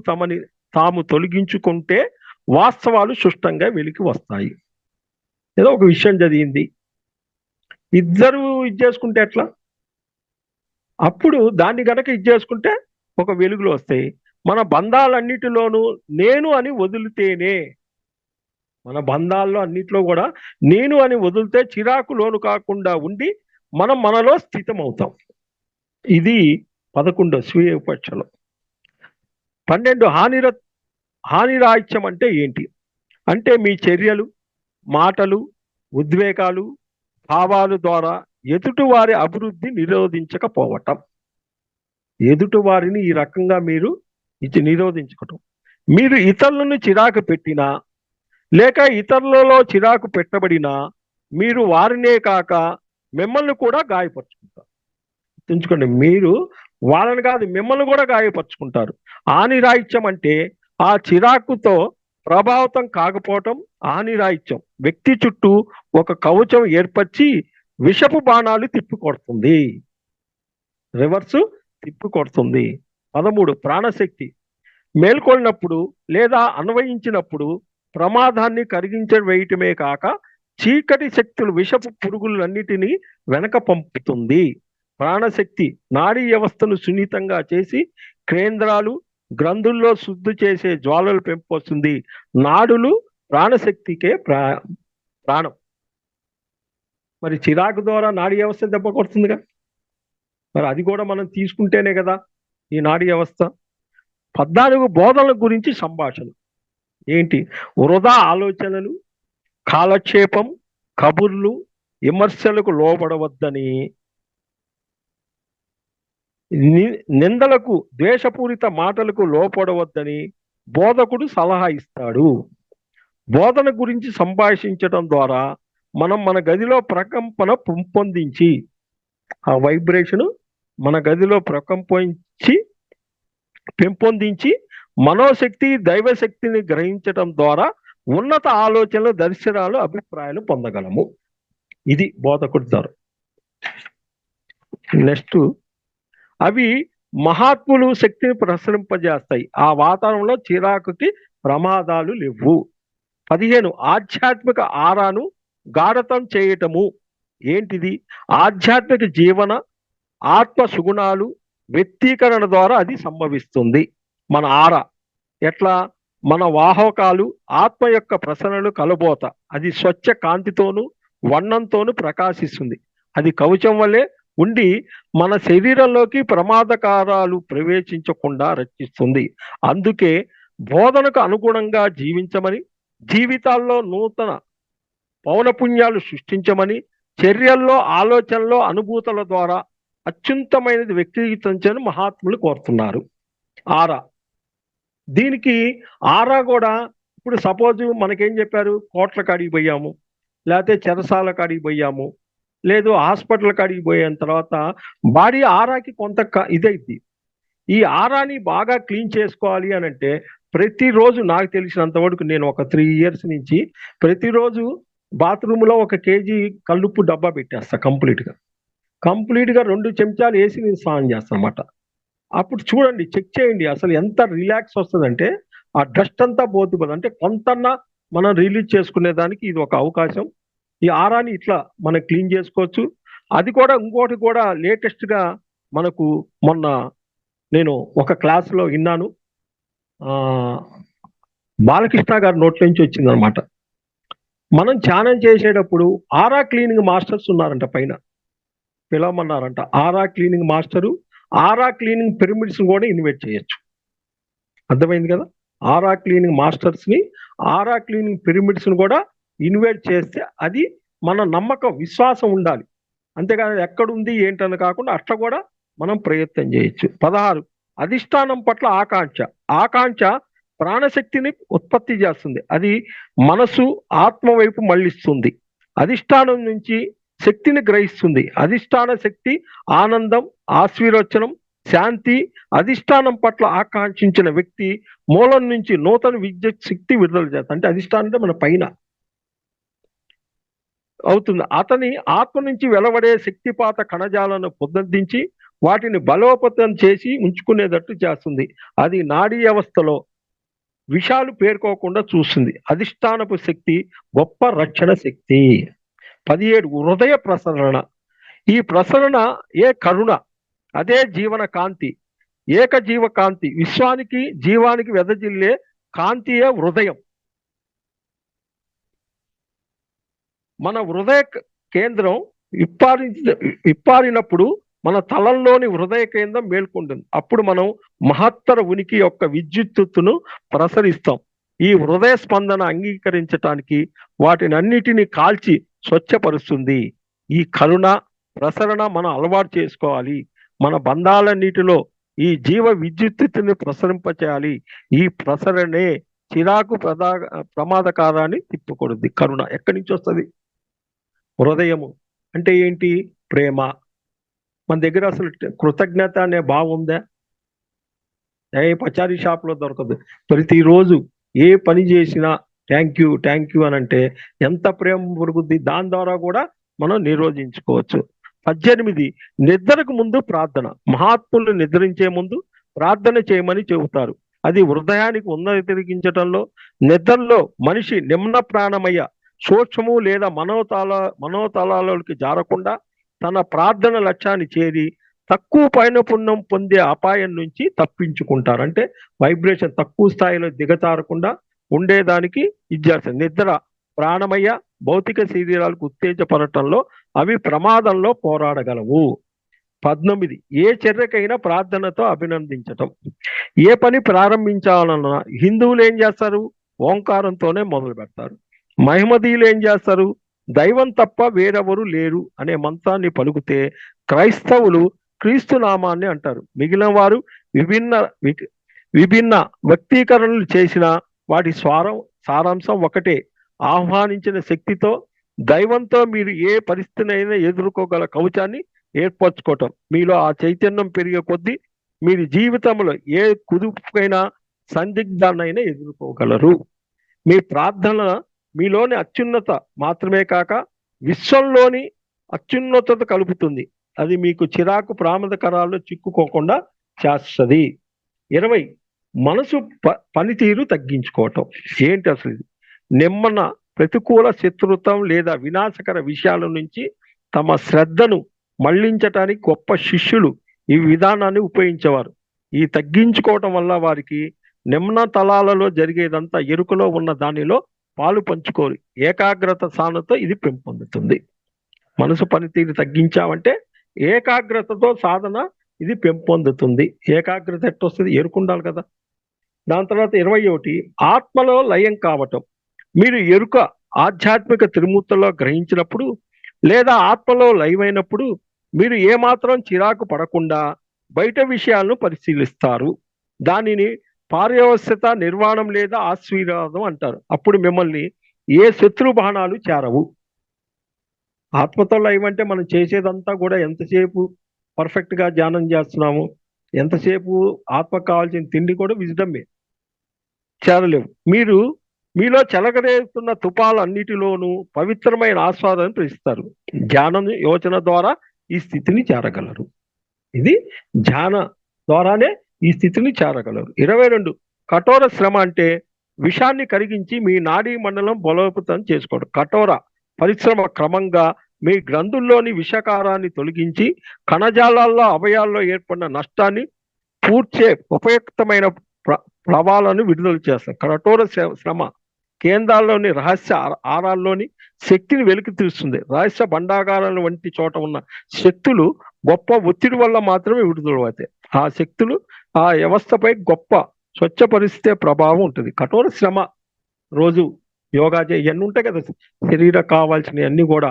తాము తొలగించుకుంటే వాస్తవాలు స్పష్టంగా వెలికి వస్తాయి. ఏదో ఒక విషయం జరిగింది, ఇద్దరు ఇది చేసుకుంటే ఎట్లా? అప్పుడు దాన్ని గనక ఇది చేసుకుంటే ఒక వెలుగులు వస్తాయి. మన బంధాలన్నిటిలోనూ నేను అని వదిలితేనే, మన బంధాల్లో అన్నిట్లో కూడా నేను అని వదిలితే చిరాకు లోను కాకుండా ఉండి మనం మనలో స్థితం అవుతాం. ఇది 11 స్వీయ ఉపేక్షలో. 12 హానిరాహిత్యం అంటే ఏంటి అంటే మీ చర్యలు, మాటలు, ఉద్వేగాలు, భావాలు ద్వారా ఎదుటివారి అభివృద్ధి నిరోధించకపోవటం. ఎదుటివారిని ఈ రకంగా మీరు ఇది నిరోధించుకోవటం. మీరు ఇతరులను చిరాకు పెట్టినా లేక ఇతరులలో చిరాకు పెట్టబడినా మీరు వారినే కాక మిమ్మల్ని కూడా గాయపరుచుకుంటారు. గుర్తుంచుకోండి, మీరు వాళ్ళని కాదు మిమ్మల్ని కూడా గాయపరుచుకుంటారు. హానిరాహిత్యం అంటే ఆ చిరాకుతో ప్రభావితం కాకపోవటం హానిరాహిత్యం. వ్యక్తి చుట్టూ ఒక కవచం ఏర్పరిచి విషపు బాణాలు తిప్పికొడుతుంది, రివర్సు తిప్పికొడుతుంది. 13 ప్రాణశక్తి. మేల్కొన్నప్పుడు లేదా అన్వయించినప్పుడు ప్రమాదాన్ని కరిగించవేయటమే కాక చీకటి శక్తులు విషపు పురుగులన్నిటినీ వెనక పంపుతుంది. ప్రాణశక్తి నాడీ వ్యవస్థను సున్నితంగా చేసి కేంద్రాలు, గ్రంథుల్లో శుద్ధి చేసే జ్వాలలు పెంపొస్తుంది. నాడులు ప్రాణశక్తికే ప్రాణం. మరి చిరాకు ద్వారా నాడీ వ్యవస్థ దెబ్బ కొడుతుందిగా, మరి అది కూడా మనం తీసుకుంటేనే కదా ఈ నాడీ వ్యవస్థ. 14 బోధనల గురించి సంభాషణ ఏంటి? వృధా ఆలోచనలు, కాలక్షేపం, కబుర్లు, విమర్శలకు లోబడవద్దని, నిందలకు, ద్వేషపూరిత మాటలకు లోపడవద్దని బోధకుడు సలహా ఇస్తాడు. బోధన గురించి సంభాషించడం ద్వారా మనం మన గదిలో ప్రకంపన పెంపొందించి, ఆ వైబ్రేషన్ మన గదిలో పెంపొందించి మనోశక్తి, దైవశక్తిని గ్రహించటం ద్వారా ఉన్నత ఆలోచనలు, దర్శనాలు, అభిప్రాయాలు పొందగలము. ఇది బోధకుడి ద్వారా. నెక్స్ట్, అవి మహాత్ములు శక్తిని ప్రసరింపజేస్తాయి. ఆ వాతావరణంలో చిరాకుకి ప్రమాదాలు లేవు. 15 ఆధ్యాత్మిక ఆరాను గాఢతం చేయటము. ఏంటిది? ఆధ్యాత్మిక జీవన, ఆత్మ సుగుణాలు వ్యక్తీకరణ ద్వారా అది సంభవిస్తుంది. మన ఆరా ఎట్లా? మన వాహకాలు, ఆత్మ యొక్క ప్రసరణలు కలబోత, అది స్వచ్ఛ కాంతితోనూ వర్ణంతోనూ ప్రకాశిస్తుంది. అది కవచం వల్లే ఉండి మన శరీరంలోకి ప్రమాదకారాలు ప్రవేశించకుండా రక్షిస్తుంది. అందుకే బోధనకు అనుగుణంగా జీవించమని, జీవితాల్లో నూతన పౌనపుణ్యాలు సృష్టించమని, చర్యల్లో, ఆలోచనలో, అనుభూతుల ద్వారా అత్యుత్తమైనది వ్యక్తీకరించని మహాత్ములు కోరుతున్నారు. ఆరా, దీనికి ఆరా కూడా ఇప్పుడు సపోజ్ మనకేం చెప్పారు? కోట్ల కాడికి పోయాము, లేకపోతే చెరసాల కాడికి పోయాము, లేదు హాస్పిటల్ కాడికి పోయిన తర్వాత బాడీ ఆరాకి కొంత ఇదైద్ది. ఈ ఆరాని బాగా క్లీన్ చేసుకోవాలి అని అంటే ప్రతిరోజు, నాకు తెలిసినంత వరకు నేను ఒక 3 years నుంచి ప్రతిరోజు బాత్రూంలో 1 kg కల్లుప్పు డబ్బా పెట్టేస్తా. కంప్లీట్గా 2 చెంచాలు వేసి నేను స్నానం చేస్తాను అన్నమాట. అప్పుడు చూడండి, చెక్ చేయండి, అసలు ఎంత రిలాక్స్ వస్తుందంటే ఆ డస్ట్ అంతా పోతుంది. అంటే కొంతన్నా మనం రిలీజ్ చేసుకునే దానికి ఇది ఒక అవకాశం. ఈ ఆరాని ఇట్లా మనం క్లీన్ చేసుకోవచ్చు. అది కూడా ఇంకోటి కూడా లేటెస్ట్గా మనకు మొన్న నేను ఒక క్లాస్లో విన్నాను, బాలకృష్ణ గారి నోట్ల నుంచి వచ్చిందనమాట. మనం ధ్యానం చేసేటప్పుడు ఆరా క్లీనింగ్ మాస్టర్స్ ఉన్నారంట, పైన పిలవమన్నారంట. ఆరా క్లీనింగ్ మాస్టరు, ఆరా క్లీనింగ్ పిరమిడ్స్ కూడా ఇన్వైట్ చేయొచ్చు. అర్థమైంది కదా? ఆరా క్లీనింగ్ మాస్టర్స్ని, ఆరా క్లీనింగ్ పిరమిడ్స్ని కూడా ఇన్వైట్ చేస్తే అది మన నమ్మకం, విశ్వాసం ఉండాలి. అంతేకాదు ఎక్కడుంది ఏంటని కాకుండా అట్లా కూడా మనం ప్రయత్నం చేయొచ్చు. 16 అధిష్టానం పట్ల ఆకాంక్ష. ఆకాంక్ష ప్రాణశక్తిని ఉత్పత్తి చేస్తుంది. అది మనసు, ఆత్మ వైపు మళ్ళిస్తుంది. అధిష్టానం నుంచి శక్తిని గ్రహిస్తుంది. అధిష్టాన శక్తి ఆనందం, ఆశీర్వచనం, శాంతి. అధిష్టానం పట్ల ఆకాంక్షించిన వ్యక్తి మూలం నుంచి నూతన విద్యుత్ శక్తి విడుదల చేస్తుంది. అంటే అధిష్టానం అంటే మన పైన అవుతుంది. అతని ఆత్మ నుంచి వెలువడే శక్తిపాత కణజాలను పునరుద్ధరించి వాటిని బలోపేతం చేసి ఉంచుకునేటట్టు చేస్తుంది. అది నాడీ వ్యవస్థలో విషాలు పేర్కోకుండా చూస్తుంది. అధిష్టానపు శక్తి గొప్ప రక్షణ శక్తి. 17 హృదయ ప్రసరణ. ఈ ప్రసరణ ఏ కరుణ, అదే జీవన కాంతి, ఏకజీవ కాంతి. విశ్వానికి, జీవానికి వెదజిల్లే కాంతియే హృదయం. మన హృదయ కేంద్రం విప్పారినప్పుడు మన తలంలోని హృదయ కేంద్రం మేల్కొంటుంది. అప్పుడు మనం మహత్తర ఉనికి యొక్క విద్యుత్తును ప్రసరిస్తాం. ఈ హృదయ స్పందన అంగీకరించటానికి వాటిని అన్నిటినీ కాల్చి స్వచ్ఛపరుస్తుంది. ఈ కరుణ ప్రసరణ మనం అలవాటు చేసుకోవాలి. మన బంధాలన్నిటిలో ఈ జీవ విద్యుత్తుని ప్రసరింపచేయాలి. ఈ ప్రసరణే చిరాకు ప్రమాదకారాన్ని తిప్పకూడదు. కరుణ ఎక్కడి నుంచి వస్తుంది? హృదయము అంటే ఏంటి? ప్రేమ. మన దగ్గర అసలు కృతజ్ఞత అనే భావం ఉందా? పచారీ షాప్లో దొరకదు. ప్రతిరోజు ఏ పని చేసినా థ్యాంక్ యూ అని అంటే ఎంత ప్రేమ పెరుగుద్ది. దాని ద్వారా కూడా మనం నిరోధించుకోవచ్చు. 18 నిద్రకు ముందు ప్రార్థన. మహాత్ములు నిద్రించే ముందు ప్రార్థన చేయమని చెబుతారు. అది హృదయానికి ఉన్నతిరించడంలో, నిద్రలో మనిషి నిమ్న ప్రాణమయ్య సూక్ష్మము లేదా మనోతలాలకి జారకుండా తన ప్రార్థన లక్ష్యాన్ని చేరి తక్కువ పైన పుణ్యం పొందే అపాయం నుంచి తప్పించుకుంటారు. అంటే వైబ్రేషన్ తక్కువ స్థాయిలో దిగజారకుండా ఉండేదానికి ఇచ్చేస్తారు. నిద్ర ప్రాణమయ్య భౌతిక శరీరాలకు ఉత్తేజపడటంలో అవి ప్రమాదంలో పోరాడగలవు. 19 ఏ చర్యకైనా ప్రార్థనతో అభినందించటం. ఏ పని ప్రారంభించాలన్నా హిందువులు ఏం చేస్తారు? ఓంకారంతోనే మొదలు పెడతారు. మహమ్మదీయులు ఏం చేస్తారు? దైవం తప్ప వేరెవరు లేరు అనే మంత్రాన్ని పలుకుతే క్రైస్తవులు క్రీస్తు నామాన్ని అంటారు. మిగిలిన వారు విభిన్న విభిన్న వ్యక్తీకరణలు చేసిన వాటి సారాంశం ఒకటే. ఆహ్వానించిన శక్తితో దైవంతో మీరు ఏ పరిస్థితినైనా ఎదుర్కోగల కవచాన్ని ఏర్పరచుకోవటం. మీలో ఆ చైతన్యం పెరిగే కొద్దీ మీరు జీవితంలో ఏ కుదుపుకైనా సందిగ్ధాన్నైనా ఎదుర్కోగలరు. మీ ప్రార్థన మీలోని అత్యున్నత మాత్రమే కాక విశ్వంలోని అత్యున్నతత కలుపుతుంది. అది మీకు చిరాకు ప్రమాదకరాల్లో చిక్కుకోకుండా చేస్తుంది. 20 మనసు పనితీరు తగ్గించుకోవటం. ఏంటి అసలు ఇది? నిమ్మన ప్రతికూల శత్రుత్వం లేదా వినాశకర విషయాల నుంచి తమ శ్రద్ధను మళ్లించటానికి గొప్ప శిష్యులు ఈ విధానాన్ని ఉపయోగించేవారు. ఈ తగ్గించుకోవటం వల్ల వారికి నిమ్న తలాలలో జరిగేదంతా ఎరుకలో ఉన్న దానిలో పాలు పంచుకోరు. ఏకాగ్రత సాధనతో ఇది పెంపొందుతుంది. మనసు పనితీరు తగ్గించామంటే ఏకాగ్రతతో సాధన ఇది పెంపొందుతుంది. ఏకాగ్రత ఎట్టొస్తుంది? ఎరుకుండాలి కదా. దాని తర్వాత 21 ఆత్మలో లయం కావటం. మీరు ఎరుక ఆధ్యాత్మిక త్రిమూర్తుల్లో గ్రహించినప్పుడు లేదా ఆత్మలో లయమైనప్పుడు మీరు ఏమాత్రం చిరాకు పడకుండా బయట విషయాలను పరిశీలిస్తారు. దానిని పార్యవస్థిత నిర్వాణం లేదా ఆశీర్వాదం అంటారు. అప్పుడు మిమ్మల్ని ఏ శత్రు బాణాలు చేరవు. ఆత్మతో లయం అంటే మనం చేసేదంతా కూడా ఎంతసేపు పర్ఫెక్ట్గా ధ్యానం చేస్తున్నాము, ఎంతసేపు ఆత్మకు కావాల్సిన తిండి కూడా విజ్డమే, చేరలేవు. మీలో చెలగరేస్తున్న తుపాలు అన్నిటిలోనూ పవిత్రమైన ఆస్వాదాన్ని ప్రశ్నిస్తారు. ధ్యానం యోచన ద్వారా ఈ స్థితిని చేరగలరు. ఇది ధ్యాన ద్వారానే ఈ స్థితిని చేరగలరు. 22 కఠోర శ్రమ అంటే విషాన్ని కరిగించి మీ నాడీ మండలం బలోపేతం చేసుకోవడం. కఠోర పరిశ్రమ క్రమంగా మీ గ్రంథుల్లోని విషకారాన్ని తొలగించి కణజాలాల్లో అవయాల్లో ఏర్పడిన నష్టాన్ని పూడ్చే ఉపయుక్తమైన ప్రభావాలను విడుదల చేస్తాం. కఠోర శ్రమ కేంద్రాల్లోని రహస్య ఆరాల్లోని శక్తిని వెలికి తీస్తుంది. రహస్య భండాగారాల వంటి చోట ఉన్న శక్తులు గొప్ప ఒత్తిడి వల్ల మాత్రమే విడుదలవుతాయి. ఆ శక్తులు ఆ వ్యవస్థపై గొప్ప స్వచ్ఛపరిస్తే ప్రభావం ఉంటుంది. కఠోర శ్రమ రోజు యోగా ఇవన్నీ ఉంటాయి కదా, శరీరం కావాల్సినవి అన్నీ కూడా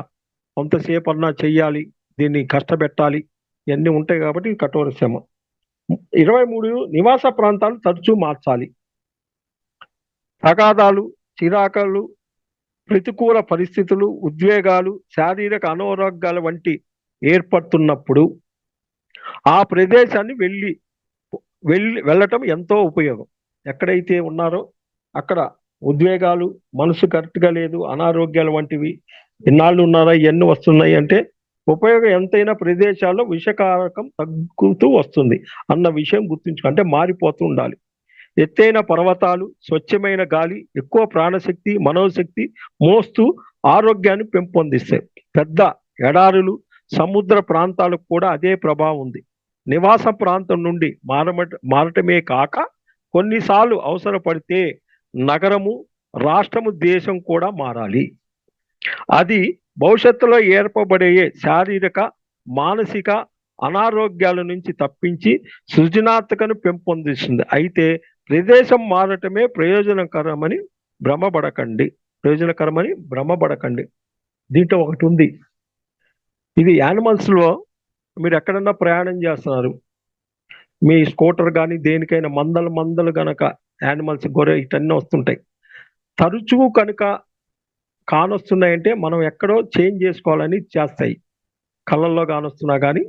కొంతసేపు అన్నా చెయ్యాలి, దీన్ని కష్టపెట్టాలి, ఇవన్నీ ఉంటాయి కాబట్టి కఠోర శ్రమ. 23 నివాస ప్రాంతాలు తరచూ మార్చాలి. తగాదాలు, చిరాకులు, ప్రతికూల పరిస్థితులు, ఉద్వేగాలు, శారీరక అనారోగ్యాల వంటి ఏర్పడుతున్నప్పుడు ఆ ప్రదేశాన్ని వెళ్ళటం ఎంతో ఉపయోగం. ఎక్కడైతే ఉన్నారో అక్కడ ఉద్వేగాలు, మనసు కరెక్ట్గా లేదు, అనారోగ్యాలు వంటివి ఎన్నాళ్ళు ఉన్నారా ఇవన్నీ వస్తున్నాయి అంటే ఉపయోగం ఎంతైనా ప్రదేశాల్లో విషకారకం తగ్గుతూ వస్తుంది అన్న విషయం గుర్తుంచుకో. అంటే మారిపోతూ ఉండాలి. ఎత్తైన పర్వతాలు, స్వచ్ఛమైన గాలి, ఎక్కువ ప్రాణశక్తి, మనోశక్తి మోస్తూ ఆరోగ్యాన్ని పెంపొందిస్తాయి. పెద్ద ఎడారులు, సముద్ర ప్రాంతాలకు కూడా అదే ప్రభావం ఉంది. నివాస ప్రాంతం నుండి మారటమే కాక కొన్నిసార్లు అవసరపడితే నగరము, రాష్ట్రము, దేశం కూడా మారాలి. అది భవిష్యత్తులో ఏర్పబడే శారీరక, మానసిక అనారోగ్యాల నుంచి తప్పించి సృజనాత్మకను పెంపొందిస్తుంది. అయితే ప్రదేశం మారటమే ప్రయోజనకరమని భ్రమపడకండి. దీంట్లో ఒకటి ఉంది. ఇది యానిమల్స్లో మీరు ఎక్కడన్నా ప్రయాణం చేస్తున్నారు, మీ స్కూటర్ కానీ దేనికైనా మందలు కనుక యానిమల్స్, గొర్రె ఇటన్నీ వస్తుంటాయి. తరచూ కనుక కానొస్తున్నాయంటే మనం ఎక్కడో చేంజ్ చేసుకోవాలని చేస్తాయి. కళ్ళల్లో కానొస్తున్నా కానీ,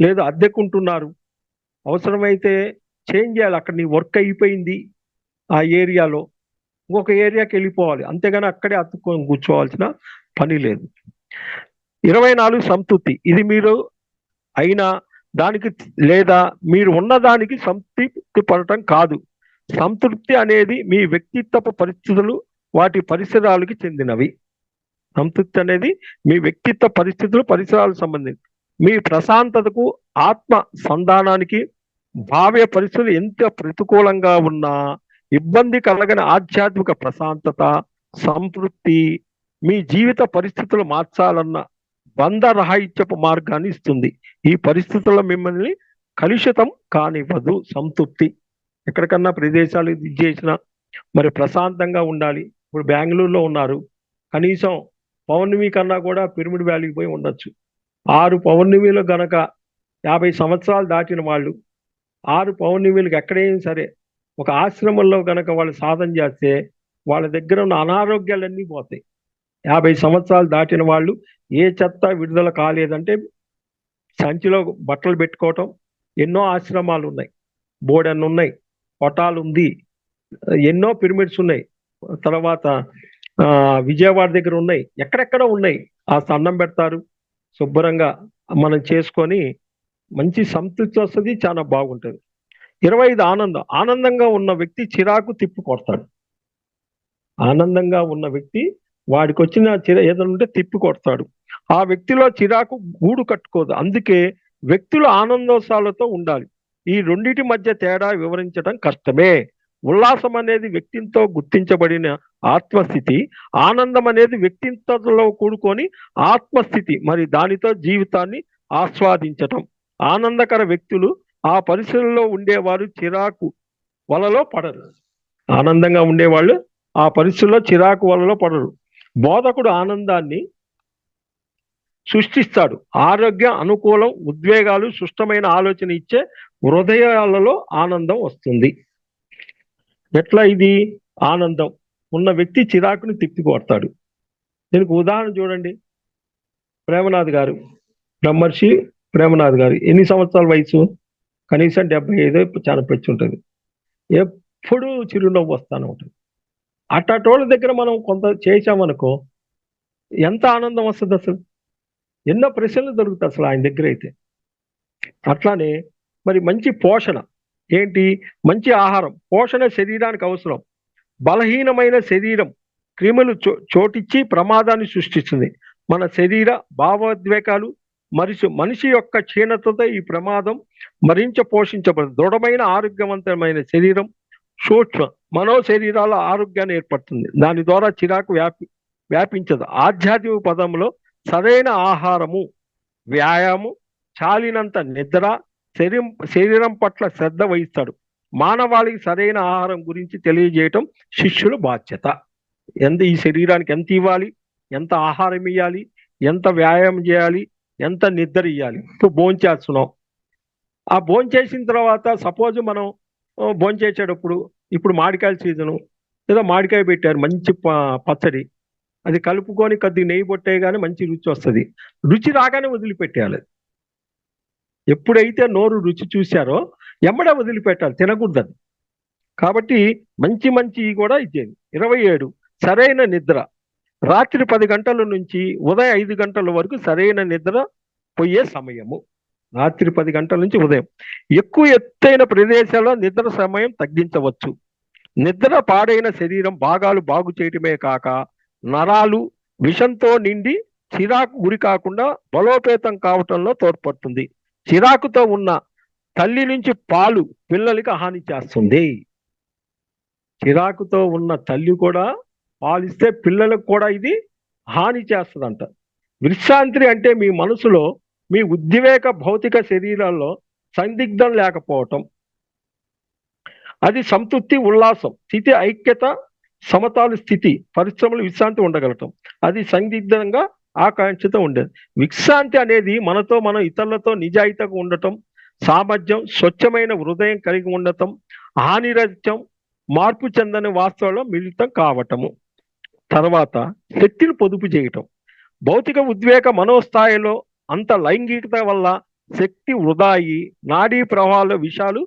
లేదు అద్దెకుంటున్నారు, అవసరమైతే చేంజ్ చేయాలి. అక్కడ నీ వర్క్ అయిపోయింది ఆ ఏరియాలో, ఇంకొక ఏరియాకి వెళ్ళిపోవాలి. అంతేగాని అక్కడే అతుక్కొని కూర్చోవాల్సిన పని లేదు. 24 సంతృప్తి. ఇది మీరు అయినా దానికి లేదా మీరు ఉన్నదానికి సంతృప్తి పడటం కాదు. సంతృప్తి అనేది మీ వ్యక్తిత్వ పరిస్థితులు, వాటి పరిసరాలకి చెందినవి. సంతృప్తి అనేది మీ వ్యక్తిత్వ పరిస్థితులు, పరిసరాలకు సంబంధించి మీ ప్రశాంతతకు, ఆత్మ సంధానానికి, భావ్య పరిస్థితులు ఎంత ప్రతికూలంగా ఉన్నా ఇబ్బంది కలగని ఆధ్యాత్మిక ప్రశాంతత, సంతృప్తి మీ జీవిత పరిస్థితులు మార్చాలన్న బంధరహిత్యపు మార్గాన్ని ఇస్తుంది. ఈ పరిస్థితుల్లో మిమ్మల్ని కలుషితం కానివ్వదు. సంతృప్తి ఎక్కడికన్నా ప్రదేశాలు ఇది చేసినా మరి ప్రశాంతంగా ఉండాలి. ఇప్పుడు బెంగళూరులో ఉన్నారు, కనీసం పౌర్ణమి కన్నా కూడా పిరమిడ్ వ్యాలీకి పోయి ఉండొచ్చు. 6 పౌర్ణమిలు గనక 50 సంవత్సరాలు దాటిన వాళ్ళు 6 పౌర్ణమిలకు ఎక్కడైనా సరే ఒక ఆశ్రమంలో గనక వాళ్ళు సాధన చేస్తే వాళ్ళ దగ్గర ఉన్న అనారోగ్యాలన్నీ పోతాయి. 50 సంవత్సరాలు దాటిన వాళ్ళు ఏ చెత్త విడుదల కాలేదంటే సంచిలో బట్టలు పెట్టుకోవటం. ఎన్నో ఆశ్రమాలు ఉన్నాయి, బోర్డెన్ ఉన్నాయి, కొటాలు ఉంది, ఎన్నో పిరమిడ్స్ ఉన్నాయి. తర్వాత విజయవాడ దగ్గర ఉన్నాయి, ఎక్కడెక్కడ ఉన్నాయి. ఆ అన్నం పెడతారు, శుభ్రంగా మనం చేసుకొని మంచి సంతృప్తి వస్తుంది, చాలా బాగుంటుంది. 25 ఆనందం. ఆనందంగా ఉన్న వ్యక్తి చిరాకు తిప్పి కొడతాడు. ఆనందంగా ఉన్న వ్యక్తి వాడికి వచ్చిన ఏదైనా ఉంటే తిప్పి కొడతాడు. ఆ వ్యక్తిలో చిరాకు గూడు కట్టుకోదు. అందుకే వ్యక్తులు ఆనందోత్సాహాలతో ఉండాలి. ఈ రెండిటి మధ్య తేడా వివరించడం కష్టమే. ఉల్లాసం అనేది వ్యక్తితో గుర్తించబడిన ఆత్మస్థితి, ఆనందం అనేది వ్యక్తిత్వంలో కూడుకొని ఆత్మస్థితి, మరి దానితో జీవితాన్ని ఆస్వాదించటం. ఆనందకర వ్యక్తులు ఆ పరిస్థితుల్లో ఉండేవారు చిరాకు వలలో పడరు. ఆనందంగా ఉండేవాళ్ళు ఆ పరిస్థితుల్లో చిరాకు వలలో పడరు. బోధకుడు ఆనందాన్ని సృష్టిస్తాడు. ఆరోగ్య అనుకూలం, ఉద్వేగాలు, సుష్టమైన ఆలోచన ఇచ్చే హృదయాలలో ఆనందం వస్తుంది. ఎట్లా ఇది ఆనందం ఉన్న వ్యక్తి చిరాకుని తిప్పికొడతాడు. దీనికి ఉదాహరణ చూడండి. ప్రేమనాథ్ గారు, బ్రహ్మర్షి ప్రేమనాథ్ గారు ఎన్ని సంవత్సరాల వయసు? కనీసం 75 చాలా పెంచి ఉంటుంది. ఎప్పుడు చిరునవ్వు వస్తానే ఉంటుంది. అట్టోళ్ళ దగ్గర మనం కొంత చేసామనుకో ఎంత ఆనందం వస్తుంది అసలు. ఎన్నో ప్రశ్నలు దొరుకుతాయి అసలు ఆయన దగ్గర అయితే. అట్లానే మరి మంచి పోషణ ఏంటి? మంచి ఆహారం. పోషణ శరీరానికి అవసరం. బలహీనమైన శరీరం క్రిములు చోటిచ్చి ప్రమాదాన్ని సృష్టిస్తుంది. మన శరీర భావోద్వేగాలు మనిషి యొక్క క్షీణతతో ఈ ప్రమాదం మరింత పోషించబడుతుంది. దృఢమైన ఆరోగ్యవంతమైన శరీరం సూక్ష్మ మనో శరీరాల ఆరోగ్యాన్ని ఏర్పడుతుంది. దాని ద్వారా చిరాకు వ్యాపించదు. ఆధ్యాత్మిక పదంలో సరైన ఆహారము, వ్యాయామం, చాలినంత నిద్ర, శరీరం పట్ల శ్రద్ధ వహిస్తాడు. మానవాళికి సరైన ఆహారం గురించి తెలియజేయటం శిష్యుల బాధ్యత. ఈ శరీరానికి ఎంత ఇవ్వాలి, ఎంత ఆహారం ఇవ్వాలి, ఎంత వ్యాయామం చేయాలి, ఎంత నిద్ర ఇవ్వాలి. ఇప్పుడు భోంచేస్తున్నాం. ఆ భోంచేసిన తర్వాత సపోజ్ మనం భోంచేసేటప్పుడు ఇప్పుడు మామిడికాయల సీజను, ఏదో మామిడికాయ పెట్టారు, మంచి పచ్చడి, అది కలుపుకొని కొద్దిగా నెయ్యి పొట్టే కానీ మంచి రుచి వస్తుంది. రుచి రాగానే వదిలిపెట్టేయాలి. ఎప్పుడైతే నోరు రుచి చూశారో ఎమ్మడే వదిలిపెట్టాలి, తినకూడదు అది. కాబట్టి మంచి కూడా ఇచ్చేది. 27 సరైన నిద్ర. రాత్రి 10 గంటల నుంచి ఉదయం 5 గంటల వరకు సరైన నిద్ర పోయే సమయము. రాత్రి 10 గంటల నుంచి ఉదయం. ఎక్కువ ఎత్తైన ప్రదేశాల్లో నిద్ర సమయం తగ్గించవచ్చు. నిద్ర పాడైన శరీరం భాగాలు బాగు చేయటమే కాక నరాలు విషంతో నిండి చిరాకు గురి కాకుండా బలోపేతం కావటంలో తోడ్పడుతుంది. చిరాకుతో ఉన్న తల్లి నుంచి పాలు పిల్లలకి హాని చేస్తుంది. చిరాకుతో ఉన్న తల్లి కూడా పాలిస్తే పిల్లలకు కూడా ఇది హాని చేస్తుందంట. విశ్రాంతి అంటే మీ మనసులో మీ ఉద్వేగ భౌతిక శరీరాల్లో సందిగ్ధం లేకపోవటం, అది సంతృప్తి, ఉల్లాసం, స్థితి, ఐక్యత, సమతాలు స్థితి, పరిశ్రమలు విశ్రాంతి ఉండగలటం, అది సందిగ్ధంగా ఆకాంక్షతో ఉండేది. విశ్రాంతి అనేది మనతో మనం ఇతరులతో నిజాయితీగా ఉండటం, సామర్థ్యం, స్వచ్ఛమైన హృదయం కలిగి ఉండటం, హానిరహితం, మార్పు చెందని వాస్తవంలో మిళితం కావటము. తర్వాత శక్తిని పొదుపు చేయటం. భౌతిక ఉద్వేగ మనోస్థాయిలో అంత లైంగికత వల్ల శక్తి వృధా అయి నాడీ ప్రవాహాల విషయాలు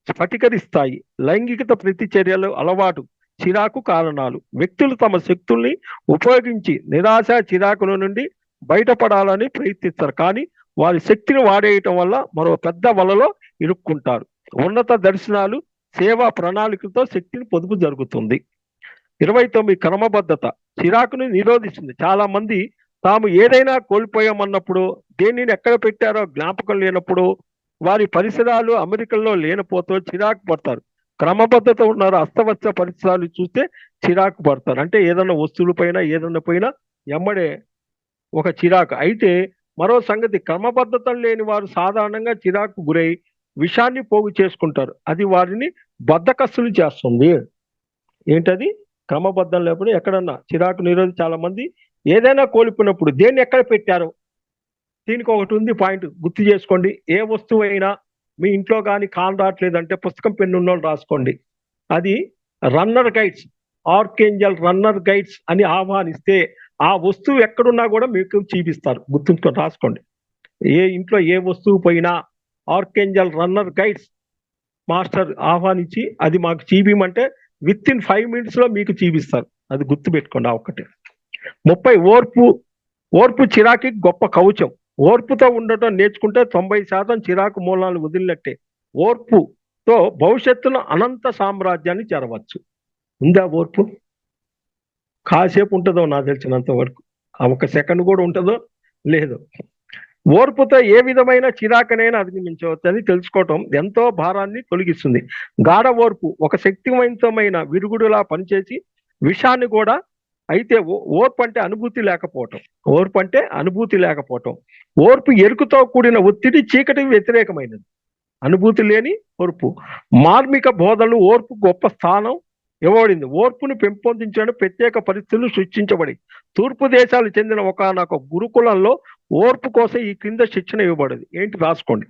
స్ఫటికరిస్తాయి. లైంగికత ప్రతిచర్యలు అలవాటు చిరాకు కారణాలు. వ్యక్తులు తమ శక్తుల్ని ఉపయోగించి నిరాశ చిరాకుల నుండి బయటపడాలని ప్రయత్నిస్తారు. కానీ వారి శక్తిని వాడేయటం వల్ల మరో పెద్ద వలలో ఇరుక్కుంటారు. ఉన్నత దర్శనాలు, సేవా ప్రణాళికలతో శక్తిని పొదుపు జరుగుతుంది. 29 క్రమబద్ధత చిరాకును నిరోధిస్తుంది. చాలా మంది తాము ఏదైనా కోల్పోయామన్నప్పుడు, దేనిని ఎక్కడ పెట్టారో జ్ఞాపకం లేనప్పుడు, వారి పరిసరాలు అమెరికల్లో లేనిపోతూ చిరాకు పడతారు. క్రమబద్ధత ఉన్నారు అస్తవ్యస్త పరిసరాలు చూస్తే చిరాకు పడతారు. అంటే ఏదన్నా వస్తువుల పైన ఏదన్నా పైన ఎమ్మడే ఒక చిరాకు. అయితే మరో సంగతి, క్రమబద్ధత లేని వారు సాధారణంగా చిరాకు గురై విషాన్ని పోగు చేసుకుంటారు. అది వారిని బద్ధకస్తులు చేస్తుంది. ఏంటది? క్రమబద్ధం లేకపోతే ఎక్కడన్నా చిరాకు నిరోధి. చాలా మంది ఏదైనా కోల్పోయినప్పుడు దేన్ని ఎక్కడ పెట్టారో దీనికి ఒకటి ఉంది పాయింట్ గుర్తు చేసుకోండి. ఏ వస్తువు అయినా మీ ఇంట్లో కానీ కాన్ రావట్లేదంటే పుస్తకం పెన్ను ఉన్నోళ్ళు రాసుకోండి. అది runner guides, archangel runner guides అని ఆహ్వానిస్తే ఆ వస్తువు ఎక్కడున్నా కూడా మీకు చూపిస్తారు. గుర్తుంచుకొని రాసుకోండి. ఏ ఇంట్లో ఏ వస్తువు పోయినా ఆర్కేంజల్ రన్నర్ గైడ్స్ మాస్టర్ ఆహ్వానించి అది మాకు చూపిమంటే విత్ ఇన్ 5 minutes లో మీకు చూపిస్తారు. అది గుర్తుపెట్టుకోండి. ఆ ఒక్కటి. 30 ఓర్పు చిరాకి గొప్ప కవచం. ఓర్పుతో ఉండటం నేర్చుకుంటే 90% చిరాకు మూలాలు వదిలినట్టే. ఓర్పుతో భవిష్యత్తులో అనంత సామ్రాజ్యాన్ని చేరవచ్చు. ఉందా ఓర్పు? కాసేపు ఉంటుందో నాకు తెలిసినంత వరకు. ఆ 1 సెకండ్ కూడా ఉంటుందో లేదో. ఓర్పుతో ఏ విధమైన చిరాకనైనా అధిగమించవచ్చు అని తెలుసుకోవటం ఎంతో భారాన్ని తొలగిస్తుంది. గాఢ ఓర్పు ఒక శక్తివంతమైన విరుగుడులా పనిచేసి విషాన్ని కూడా. అయితే ఓర్పు అంటే అనుభూతి లేకపోవటం. ఓర్పు అంటే అనుభూతి లేకపోవటం. ఓర్పు ఎరుకుతో కూడిన ఒత్తిడి చీకటికి వ్యతిరేకమైనది. అనుభూతి లేని ఓర్పు. మార్మిక బోధనలు ఓర్పు గొప్ప స్థానం ఇవ్వబడింది. ఓర్పును పెంపొందించడానికి ప్రత్యేక పరిస్థితులు సృష్టించబడి తూర్పు దేశాలు చెందిన ఒకనొక గురుకులంలో ఓర్పు కోసం ఈ క్రింద శిక్షణ ఇవ్వబడింది. ఏంటి రాసుకోండి.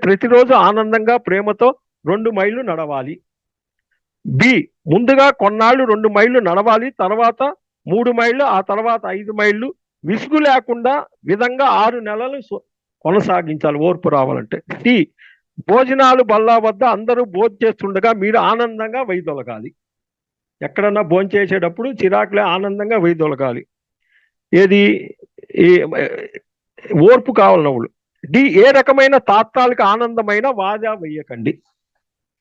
ప్రతిరోజు ఆనందంగా ప్రేమతో 2 మైళ్ళు నడవాలి. బి ముందుగా కొన్నాళ్ళు 2 మైళ్ళు నడవాలి, తర్వాత 3 మైళ్ళు, ఆ తర్వాత 5 మైళ్ళు. విసుగు లేకుండా విధంగా 6 నెలలు కొనసాగించాలి ఓర్పు రావాలంటే. సి భోజనాలు బల్లా వద్ద అందరూ భోజనం చేస్తుండగా మీరు ఆనందంగా వైదొలగాలి. ఎక్కడన్నా భోజనం చేసేటప్పుడు చిరాకులే ఆనందంగా వైదొలగాలి. ఏది ఓర్పు కావాలన్నప్పుడు. డి ఏ రకమైన తాత్కాలిక ఆనందమైన వాయిదా వేయకండి.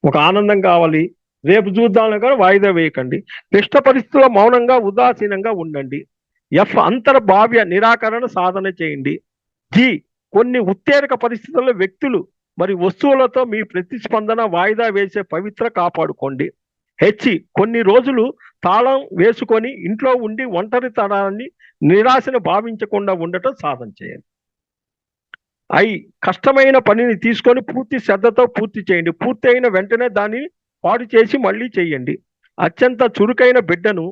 ఒక ఆనందం కావాలి, రేపు చూద్దాం కానీ వాయిదా వేయకండి. క్లిష్ట పరిస్థితుల్లో మౌనంగా ఉదాసీనంగా ఉండండి. ఎఫ్ అంతర్భావ్య నిరాకరణ సాధన చేయండి. జి కొన్ని ఉత్తేజక పరిస్థితుల్లో వ్యక్తులు మరి వస్తువులతో మీ ప్రతిస్పందన వాయిదా వేసే పవిత్ర కాపాడుకోండి. హెచ్ కొన్ని రోజులు తాళం వేసుకొని ఇంట్లో ఉండి ఒంటరితనాన్ని నిరాశను భావించకుండా ఉండటం సాధన చేయండి. కష్టమైన పనిని తీసుకొని పూర్తి శ్రద్ధతో పూర్తి చేయండి. పూర్తి అయిన వెంటనే దాన్ని పాడు చేసి మళ్ళీ చేయండి. అత్యంత చురుకైన బిడ్డను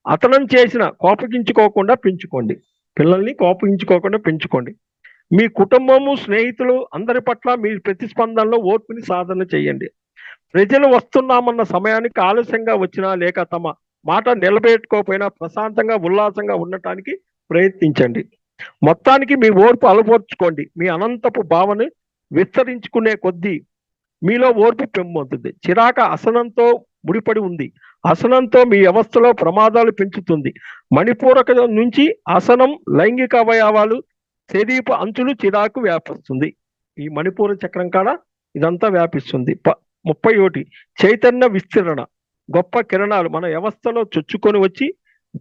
అతనం చేసిన కోపగించుకోకుండా పెంచుకోండి. పిల్లల్ని కోపగించుకోకుండా పెంచుకోండి. మీ కుటుంబము, స్నేహితులు అందరి పట్ల మీ ప్రతిస్పందనలో ఓర్పుని సాధన చేయండి. ప్రజలు వస్తున్నామన్న సమయానికి ఆలస్యంగా వచ్చినా లేక తమ మాట నిలబెట్టుకోకపోయినా ప్రశాంతంగా ఉల్లాసంగా ఉండటానికి ప్రయత్నించండి. మొత్తానికి మీ ఓర్పు అలవర్చుకోండి. మీ అనంతపు భావన విస్తరించుకునే కొద్దీ మీలో ఓర్పు పెంపొందుతుంది. చిరాక అసనంతో ముడిపడి ఉంది. అసనంతో మీ వ్యవస్థలో ప్రమాదాలు పెంచుతుంది. మణిపూరక నుంచి అసనం లైంగిక అవయవాలు, శరీరపు అంచులు చిరాకు వ్యాపిస్తుంది. ఈ మణిపూర చక్రం కాడ ఇదంతా వ్యాపిస్తుంది. 31 చైతన్య విస్తరణ. గొప్ప కిరణాలు మన వ్యవస్థలో చొచ్చుకొని వచ్చి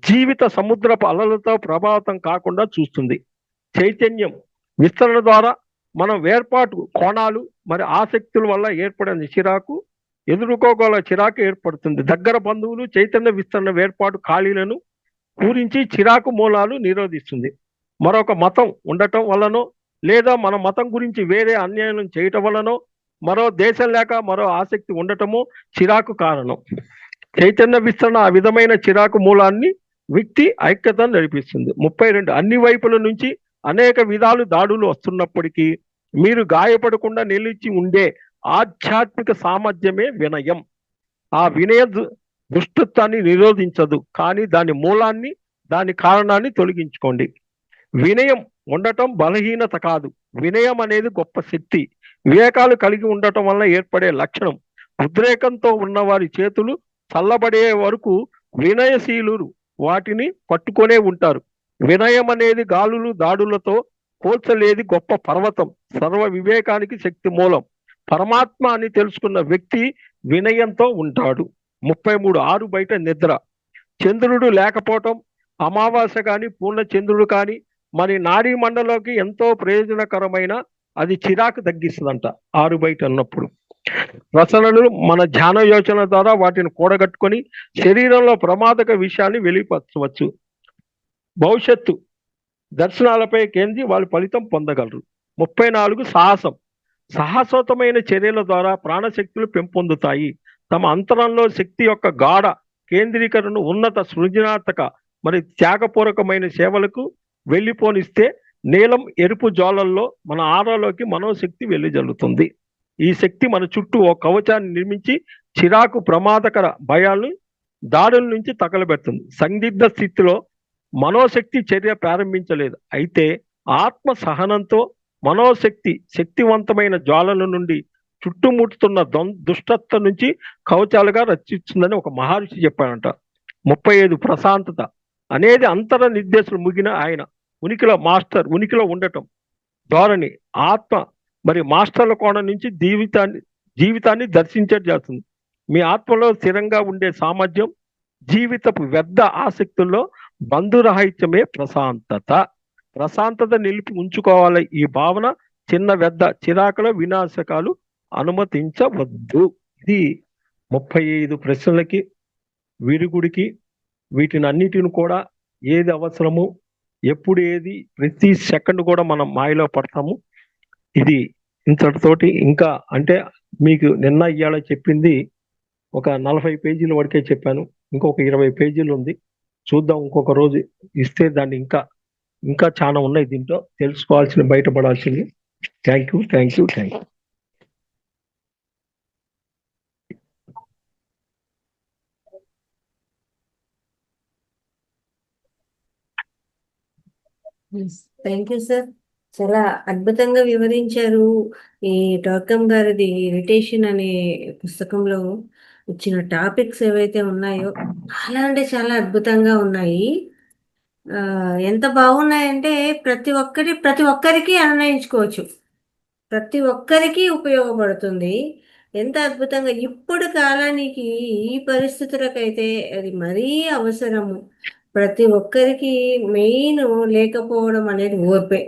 జీవిత సముద్రపు అలలతో ప్రభావితం కాకుండా చూస్తుంది. చైతన్యం విస్తరణ ద్వారా మనం వేర్పాటు కోణాలు మరి ఆసక్తుల వల్ల ఏర్పడిన చిరాకు ఎదుర్కోగల చిరాకు ఏర్పడుతుంది. దగ్గర బంధువులు చైతన్య విస్తరణ వేర్పాటు ఖాళీలను పూరించి చిరాకు మూలాలు నిరోధిస్తుంది. మరొక మతం ఉండటం వలనో లేదా మన మతం గురించి వేరే అన్యాయం చేయటం వలనో మరో దేశం లేక మరో ఆసక్తి ఉండటము చిరాకు కారణం. చైతన్య విస్తరణ ఆ విధమైన చిరాకు మూలాన్ని వ్యక్తి ఐక్యతను నడిపిస్తుంది. 32 అన్ని వైపుల నుంచి అనేక విధాలు దాడులు వస్తున్నప్పటికీ మీరు గాయపడకుండా నిలిచి ఉండే ఆధ్యాత్మిక సామర్థ్యమే వినయం. ఆ వినయ దుష్టత్వాన్ని నిరోధించదు, కానీ దాని మూలాన్ని, దాని కారణాన్ని తొలగించుకోండి. వినయం ఉండటం బలహీనత కాదు. వినయం అనేది గొప్ప శక్తి. వివేకాలు కలిగి ఉండటం వల్ల ఏర్పడే లక్షణం. ఉద్రేకంతో ఉన్నవారి చేతులు చల్లబడే వరకు వినయశీలురు వాటిని పట్టుకొనే ఉంటారు. వినయం అనేది గాలులు దాడులతో పోల్చలేది గొప్ప పర్వతం. సర్వ వివేకానికి శక్తి మూలం. పరమాత్మ అని తెలుసుకున్న వ్యక్తి వినయంతో ఉంటాడు. 33 6 బయట నిద్ర. చంద్రుడు లేకపోవటం, అమావాస్య కానీ పూర్ణ చంద్రుడు కానీ మరి నాడీ మండలంకి ఎంతో ప్రయోజనకరమైన అది చిరాకు తగ్గిస్తుందంట 6 బయట ఉన్నప్పుడు. రచనలు మన ధ్యాన యోచన ద్వారా వాటిని కూడగట్టుకొని శరీరంలో ప్రమాదక విషయాన్ని వెలిపరచవచ్చు. భవిష్యత్తు దర్శనాలపై కేంద్రీ వాళ్ళు ఫలితం పొందగలరు. 34 సాహసం. సాహసోతమైన చర్యల ద్వారా ప్రాణశక్తులు పెంపొందుతాయి. తమ అంతరంలో శక్తి యొక్క గాఢ కేంద్రీకరణ ఉన్నత సృజనాత్మక మరి త్యాగపూర్వకమైన సేవలకు వెళ్ళిపోనిస్తే నీలం ఎరుపు జ్వాలల్లో మన ఆరాలోకి మనోశక్తి వెళ్లిజల్లుతుంది. ఈ శక్తి మన చుట్టూ ఒక కవచాన్ని నిర్మించి చిరాకు ప్రమాదకర భయాలను దాడుల నుంచి తగలబెడుతుంది. సందిగ్ధ స్థితిలో మనోశక్తి చర్య ప్రారంభించలేదు, అయితే ఆత్మ సహనంతో మనోశక్తి శక్తివంతమైన జ్వాలల నుండి చుట్టుముట్టుతున్న దుష్టత్వం నుంచి కవచాలుగా రక్షిస్తుందని ఒక మహర్షి చెప్పాడంట. 35 ప్రశాంతత అనేది అంతర నిర్దేశం ముగిన ఆయన ఉనికిలో ఉండటం ధోరణి ఆత్మ మరి మాస్టర్ల కోణం నుంచి జీవితాన్ని దర్శించేది చేస్తుంది. మీ ఆత్మలో స్థిరంగా ఉండే సామర్థ్యం, జీవితపు వ్యర్థ ఆసక్తుల్లో బంధురహిత్యమే ప్రశాంతత నిలిపి ఉంచుకోవాలి. ఈ భావన చిన్న వ్యర్థ చిరాకుల వినాశకాలు అనుమతించవద్దు. ఇది 35 ప్రశ్నలకి విరుగుడికి వీటిని అన్నిటిని కూడా ఏది అవసరము, ఎప్పుడు ఏది, ప్రతి సెకండ్ కూడా మనం మాయలో పడతాము. ఇది ఇంతటితోటి ఇంకా అంటే మీకు నిన్న ఇవాళ చెప్పింది ఒక 40 పేజీల వరకే చెప్పాను. ఇంకొక 20 పేజీలు ఉంది, చూద్దాం. ఇంకొక రోజు ఇస్తే దాన్ని ఇంకా చాలా ఉన్నాయి దీంట్లో తెలుసుకోవాల్సిన, బయటపడాల్సింది. Thank you. Thank you sir, చాలా అద్భుతంగా వివరించారు. ఈ డార్కమ్ గారిది ఇరిటేషన్ అనే పుస్తకంలో ఇచ్చిన టాపిక్స్ ఏవైతే ఉన్నాయో చాలా అంటే చాలా అద్భుతంగా ఉన్నాయి. ఎంత బాగున్నాయంటే ప్రతి ఒక్కరికి అన్వయించుకోవచ్చు, ప్రతి ఒక్కరికి ఉపయోగపడుతుంది. ఎంత అద్భుతంగా ఇప్పుడు కాలానికి ఈ పరిస్థితులకైతే అది మరీ అవసరము. ప్రతి ఒక్కరికి మెయిన్ లేకపోవడం అనేది ఓర్పే.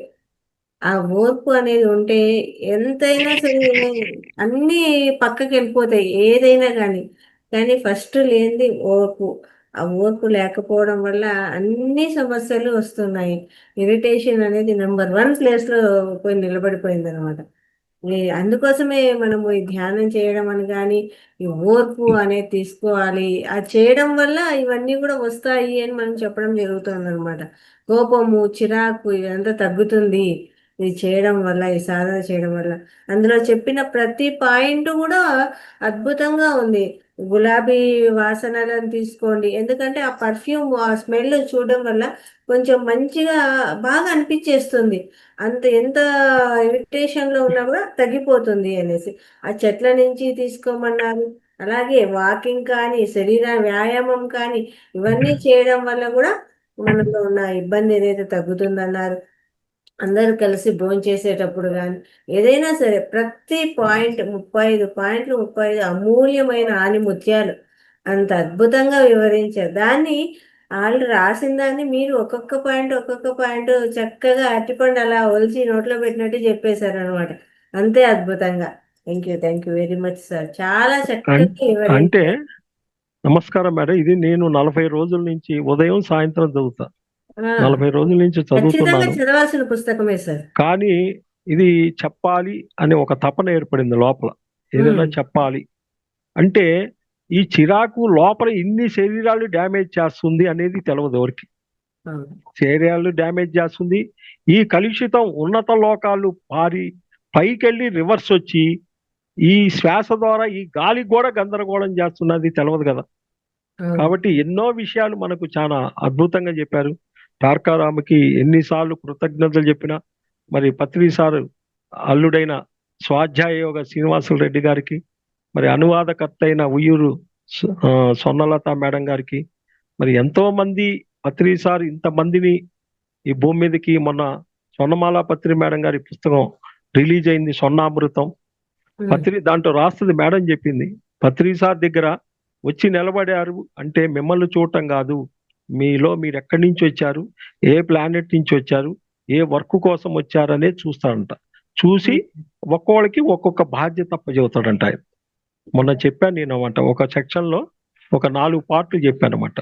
ఆ ఓర్పు అనేది ఉంటే ఎంతైనా సరే అన్నీ పక్కకి వెళ్ళిపోతాయి, ఏదైనా కానీ ఫస్ట్ లేనిది ఓర్పు. ఆ ఓర్పు లేకపోవడం వల్ల అన్ని సమస్యలు వస్తున్నాయి. ఇరిటేషన్ అనేది నెంబర్ 1 ప్లేస్లో పోయి నిలబడిపోయింది అనమాట. అందుకోసమే మనము ఈ ధ్యానం చేయడం అని కానీ ఈ ఓర్పు అనేది తీసుకోవాలి. అది చేయడం వల్ల ఇవన్నీ కూడా వస్తాయి అని మనం చెప్పడం జరుగుతుంది అనమాట. కోపము, చిరాకు ఇదంతా తగ్గుతుంది ఇది చేయడం వల్ల, ఈ సాధన చేయడం వల్ల. అందులో చెప్పిన ప్రతి పాయింట్ కూడా అద్భుతంగా ఉంది. గులాబీ వాసనలను తీసుకోండి, ఎందుకంటే ఆ పర్ఫ్యూమ్, ఆ స్మెల్ చూడడం వల్ల కొంచెం మంచిగా బాగా అనిపించేస్తుంది. ఎంత ఇరిటేషన్లో ఉన్నా కూడా తగ్గిపోతుంది అనేసి ఆ చెట్ల నుంచి తీసుకోమన్నారు. అలాగే వాకింగ్ కానీ, శరీర వ్యాయామం కానీ ఇవన్నీ చేయడం వల్ల కూడా మనలో ఉన్న ఇబ్బంది ఏదైతే తగ్గుతుందన్నారు. అందరూ కలిసి భోజనం చేసేటప్పుడు కానీ ఏదైనా సరే ప్రతి పాయింట్ 35 పాయింట్లు, 35 అమూల్యమైన ఆనిముత్యాలు అంత అద్భుతంగా వివరించారు. దాన్ని వాళ్ళు రాసిన దాన్ని మీరు ఒక్కొక్క పాయింట్ చక్కగా అరటిపండు అలా ఒలిచి నోట్లో పెట్టినట్టు చెప్పేశారు అనమాట. అంతే అద్భుతంగా. Thank you very much sir, చాలా చక్కగా అంటే నమస్కారం మేడం. ఇది నేను 40 రోజుల నుంచి ఉదయం సాయంత్రం చదువుతా, 40 రోజుల నుంచి చదువుతున్నాను. చదవాల్సిన పుస్తకమే సార్. కానీ ఇది చెప్పాలి అనే ఒక తపన ఏర్పడింది లోపల. ఏదైనా చెప్పాలి అంటే ఈ చిరాకు లోపల ఇన్ని శరీరాలు డ్యామేజ్ చేస్తుంది అనేది తెలియదు ఎవరికి. శరీరాలు డ్యామేజ్ చేస్తుంది. ఈ కలుషితం ఉన్నత లోకాలు పారి పైకెళ్ళి రివర్స్ వచ్చి ఈ శ్వాస ద్వారా ఈ గాలి కూడా గందరగోళం చేస్తున్నది తెలియదు కదా. కాబట్టి ఎన్నో విషయాలు మనకు చాలా అద్భుతంగా చెప్పారు. తారకారాముకి ఎన్నిసార్లు కృతజ్ఞతలు చెప్పినా, మరి పత్రి సారు అల్లుడైన స్వాధ్యాయ యోగ శ్రీనివాసులు రెడ్డి గారికి, మరి అనువాదకర్త అయిన ఉయ్యూరు సొన్నలత మేడం గారికి, మరి ఎంతో మంది పత్రి సార్ ఇంతమందిని ఈ భూమి మీదకి, మొన్న స్వర్ణమాల పత్రి మేడం గారి పుస్తకం రిలీజ్ అయింది, స్వర్ణామృతం పత్రి. దాంట్లో రాస్తుంది మేడం చెప్పింది, పత్రి సార్ దగ్గర వచ్చి నిలబడారు అంటే మిమ్మల్ని చూడటం కాదు, మీరు ఎక్కడి నుంచి వచ్చారు, ఏ ప్లానెట్ నుంచి వచ్చారు, ఏ వర్క్ కోసం వచ్చారనే చూస్తాడంట. చూసి ఒక్కోళ్ళకి ఒక్కొక్క బాధ్యత అప్పచెబుతాడంట. మొన్న చెప్పాను నేను అన్నమాట, ఒక సెక్షన్ లో ఒక 4 పార్ట్లు చెప్పాను అనమాట.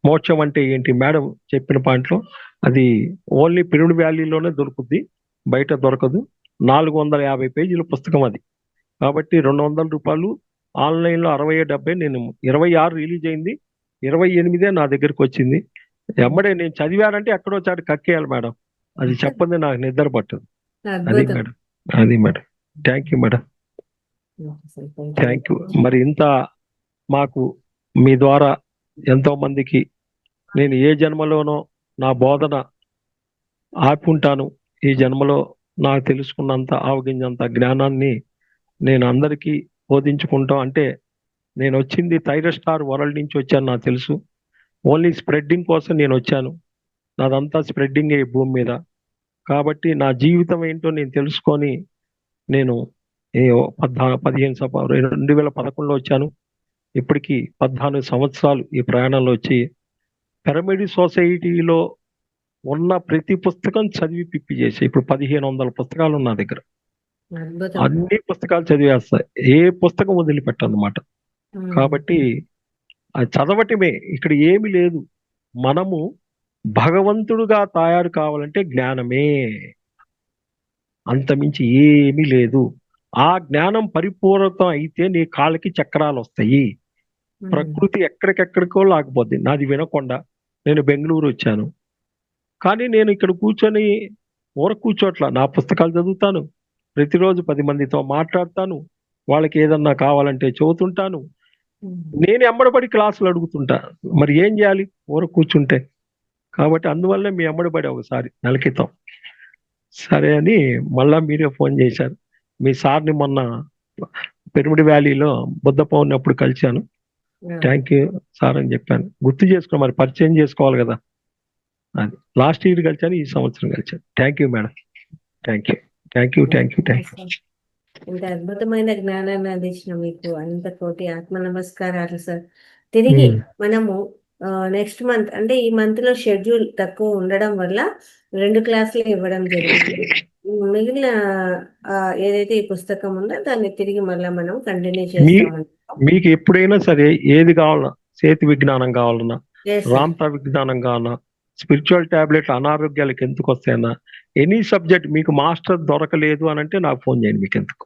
మోక్షం అంటే ఏంటి మేడం చెప్పిన పాయింట్లో, అది ఓన్లీ పిరమిడ్ వ్యాలీలోనే దొరుకుద్ది, బయట దొరకదు. 450 పేజీల పుస్తకం అది. కాబట్టి 200 రూపాయలు. ఆన్లైన్లో 60-70. నేను 26 రిలీజ్ అయింది, 28 నా దగ్గరికి వచ్చింది. ఎమ్మడే నేను చదివానంటే ఎక్కడో చాటు కక్కేయాలి మేడం. అది చెప్పంది నాకు నిద్ర పట్టదు. అది అద్భుతం. మేడం. అది madam. Thank you madam. Okay sir. Thank you. Thank you. మరి ఇంత మాకు మీ ద్వారా ఎంతో మందికి నేను ఏ జన్మలోనో నా బోధన ఆపుంటాను. ఈ జన్మలో నాకు తెలుసుకున్నంత ఆవగింజంత జ్ఞానాన్ని నేను అందరికీ బోధించుకుంటాం. అంటే నేను వచ్చింది థైరస్ స్టార్ వరల్డ్ నుంచి వచ్చాను, నాకు తెలుసు. ఓన్లీ స్ప్రెడ్డింగ్ కోసం నేను వచ్చాను. నాదంతా స్ప్రెడ్డింగ్ ఈ భూమి మీద. కాబట్టి నా జీవితం ఏంటో నేను తెలుసుకొని నేను 2011లో వచ్చాను. ఇప్పటికి 14 సంవత్సరాలు ఈ ప్రయాణంలో వచ్చి పిరమిడ్ సొసైటీలో ఉన్న ప్రతి పుస్తకం చదివి పిప్పి చేసి ఇప్పుడు 1500 పుస్తకాలు ఉన్న నా దగ్గర. అద్భుతం. అన్ని పుస్తకాలు చదివేస్తాయి, ఏ పుస్తకం వదిలిపెట్టన్నమాట. కాబట్టి అది చదవటమే, ఇక్కడ ఏమి లేదు. మనము భగవంతుడుగా తయారు కావాలంటే జ్ఞానమే, అంతమించి ఏమీ లేదు. ఆ జ్ఞానం పరిపూర్ణతం అయితే నీ కాళ్ళకి చక్రాలు వస్తాయి. ప్రకృతి ఎక్కడికెక్కడికో లాగిపోద్ది. నాది వినకొండ, నేను బెంగళూరు వచ్చాను. కానీ నేను ఇక్కడ కూర్చొని కూర్చోట్ల, నా పుస్తకాలు చదువుతాను, ప్రతిరోజు 10 మందితో మాట్లాడతాను, వాళ్ళకి ఏదన్నా కావాలంటే చదువుతుంటాను. నేను ఎమ్మడబడి క్లాసులు అడుగుతుంటా. మరి ఏం చేయాలి కూర్చుంటే? కాబట్టి అందువల్లే మీ ఎమ్మడబడి ఒకసారి నెల క్రితం సరే అని మళ్ళా మీరే ఫోన్ చేశారు. మీ సార్ని మొన్న పిరమిడ్ వ్యాలీలో బుద్ధ పౌర్ణమి అప్పుడు కలిశాను. థ్యాంక్ యూ సార్ అని చెప్పాను. గుర్తు చేసుకో, మరి పరిచయం చేసుకోవాలి కదా. అది లాస్ట్ ఇయర్ కలిశాను, ఈ సంవత్సరం కలిశాను. Thank you madam. Thank you. Thank you. Thank you. Thank you. ఇంత అద్భుతమైన జ్ఞానాన్ని అందించిన మీకు అంత కోటి ఆత్మ నమస్కారాలు సార్. తిరిగి మనము నెక్స్ట్ మంత్, అంటే ఈ మంత్ లో షెడ్యూల్ తక్కువ ఉండడం వల్ల 2 క్లాసులు ఇవ్వడం జరుగుతుంది. మిగిలిన ఏదైతే ఈ పుస్తకం ఉందో దాన్ని తిరిగి మళ్ళీ మనం కంటిన్యూ చేస్తాం. మీకు ఎప్పుడైనా సరే ఏది కావాలన్నా, చేతి విజ్ఞానం కావాలన్నా, రామ్తా విజ్ఞానం కావాలన్నా, స్పిరిచువల్ టాబ్లెట్ అనారోగ్యాలకు ఎందుకు వస్తాయన్నా, ఎనీ సబ్జెక్ట్ మీకు మాస్టర్ దొరకలేదు అని అంటే నాకు ఫోన్ చేయండి. మీకు ఎందుకు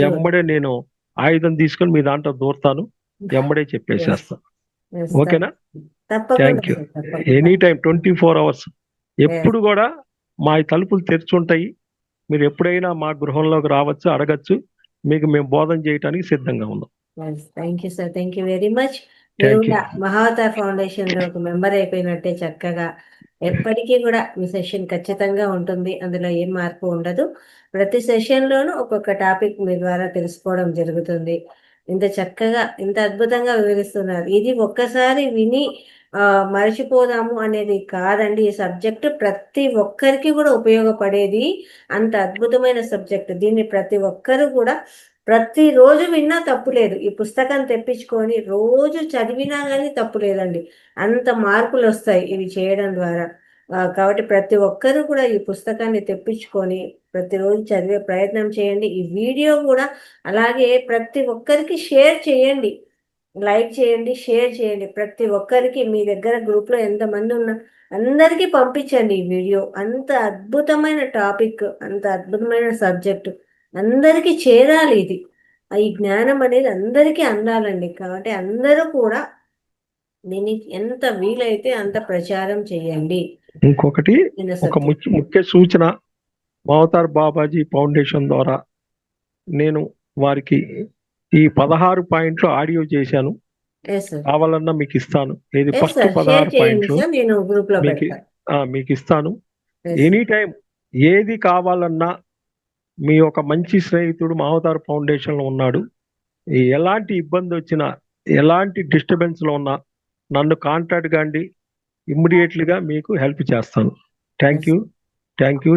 ఎమ్మడే నేను ఆయుధం తీసుకొని మీ దాంట్లో దూరతాను, ఎమ్మడే చెప్పేసేస్తాను. ఓకేనా? Thank you. Any time 24 hours ఎప్పుడు కూడా మా తలుపులు తెరుచుంటాయి. మీరు ఎప్పుడైనా మా గృహంలోకి రావచ్చు, అడగచ్చు. మీకు మేము బోధన చేయడానికి సిద్ధంగా ఉన్నాం. Thank you sir. Thank you very much. Mahavatar foundation లో ఒక మెంబర్ అయిపోయినట్టే చక్కగా ఎప్పటికీ కూడా మీ సెషన్ ఖచ్చితంగా ఉంటుంది. అందులో ఏం మార్పు ఉండదు. ప్రతి సెషన్ లోనూ ఒక్కొక్క టాపిక్ మీ ద్వారా తెలుసుకోవడం జరుగుతుంది. ఇంత చక్కగా, ఇంత అద్భుతంగా వివరిస్తున్నారు. ఇది ఒక్కసారి విని మర్చిపోదాము అనేది కాదండి. ఈ సబ్జెక్ట్ ప్రతి ఒక్కరికి కూడా ఉపయోగపడేది. అంత అద్భుతమైన సబ్జెక్ట్. దీన్ని ప్రతి ఒక్కరు కూడా ప్రతిరోజు విన్నా తప్పు లేదు. ఈ పుస్తకం తెప్పించుకొని రోజు చదివినా కానీ తప్పు లేదండి. అంత మార్పులు వస్తాయి ఇవి చేయడం ద్వారా. కాబట్టి ప్రతి ఒక్కరూ కూడా ఈ పుస్తకాన్ని తెప్పించుకొని ప్రతిరోజు చదివే ప్రయత్నం చేయండి. ఈ వీడియో కూడా అలాగే ప్రతి ఒక్కరికి షేర్ చేయండి, లైక్ చేయండి, షేర్ చేయండి. ప్రతి ఒక్కరికి మీ దగ్గర గ్రూప్లో ఎంతమంది ఉన్నా అందరికీ పంపించండి ఈ వీడియో. అంత అద్భుతమైన టాపిక్, అంత అద్భుతమైన సబ్జెక్టు అందరికీ చేరాలి. ఇది ఈ జ్ఞానం అనేది అందరికీ అందాలండి. కాబట్టి అందరూ కూడా దీన్ని ఎంత వీలైతే అంత ప్రచారం చేయండి. ఇంకొకటి, ఒక ముఖ్య సూచన, మహావతార్ బాబాజీ ఫౌండేషన్ ద్వారా నేను వారికి ఈ 16 పాయింట్లు ఆడియో చేశాను. కావాలన్నా మీకు ఇస్తాను. ఇది ఫస్ట్ 16 పాయింట్లు మీకు ఇస్తాను. ఎనీ టైం ఏది కావాలన్నా మీ ఒక మంచి స్నేహితుడు మహావతార్ ఫౌండేషన్ లో ఉన్నాడు. ఎలాంటి ఇబ్బంది వచ్చినా, ఎలాంటి డిస్టర్బెన్స్ లో ఉన్నా నన్ను కాంటాక్ట్ కండి. ఇమ్మీడియట్లీగా మీకు హెల్ప్ చేస్తాను. Thank you. Thank you.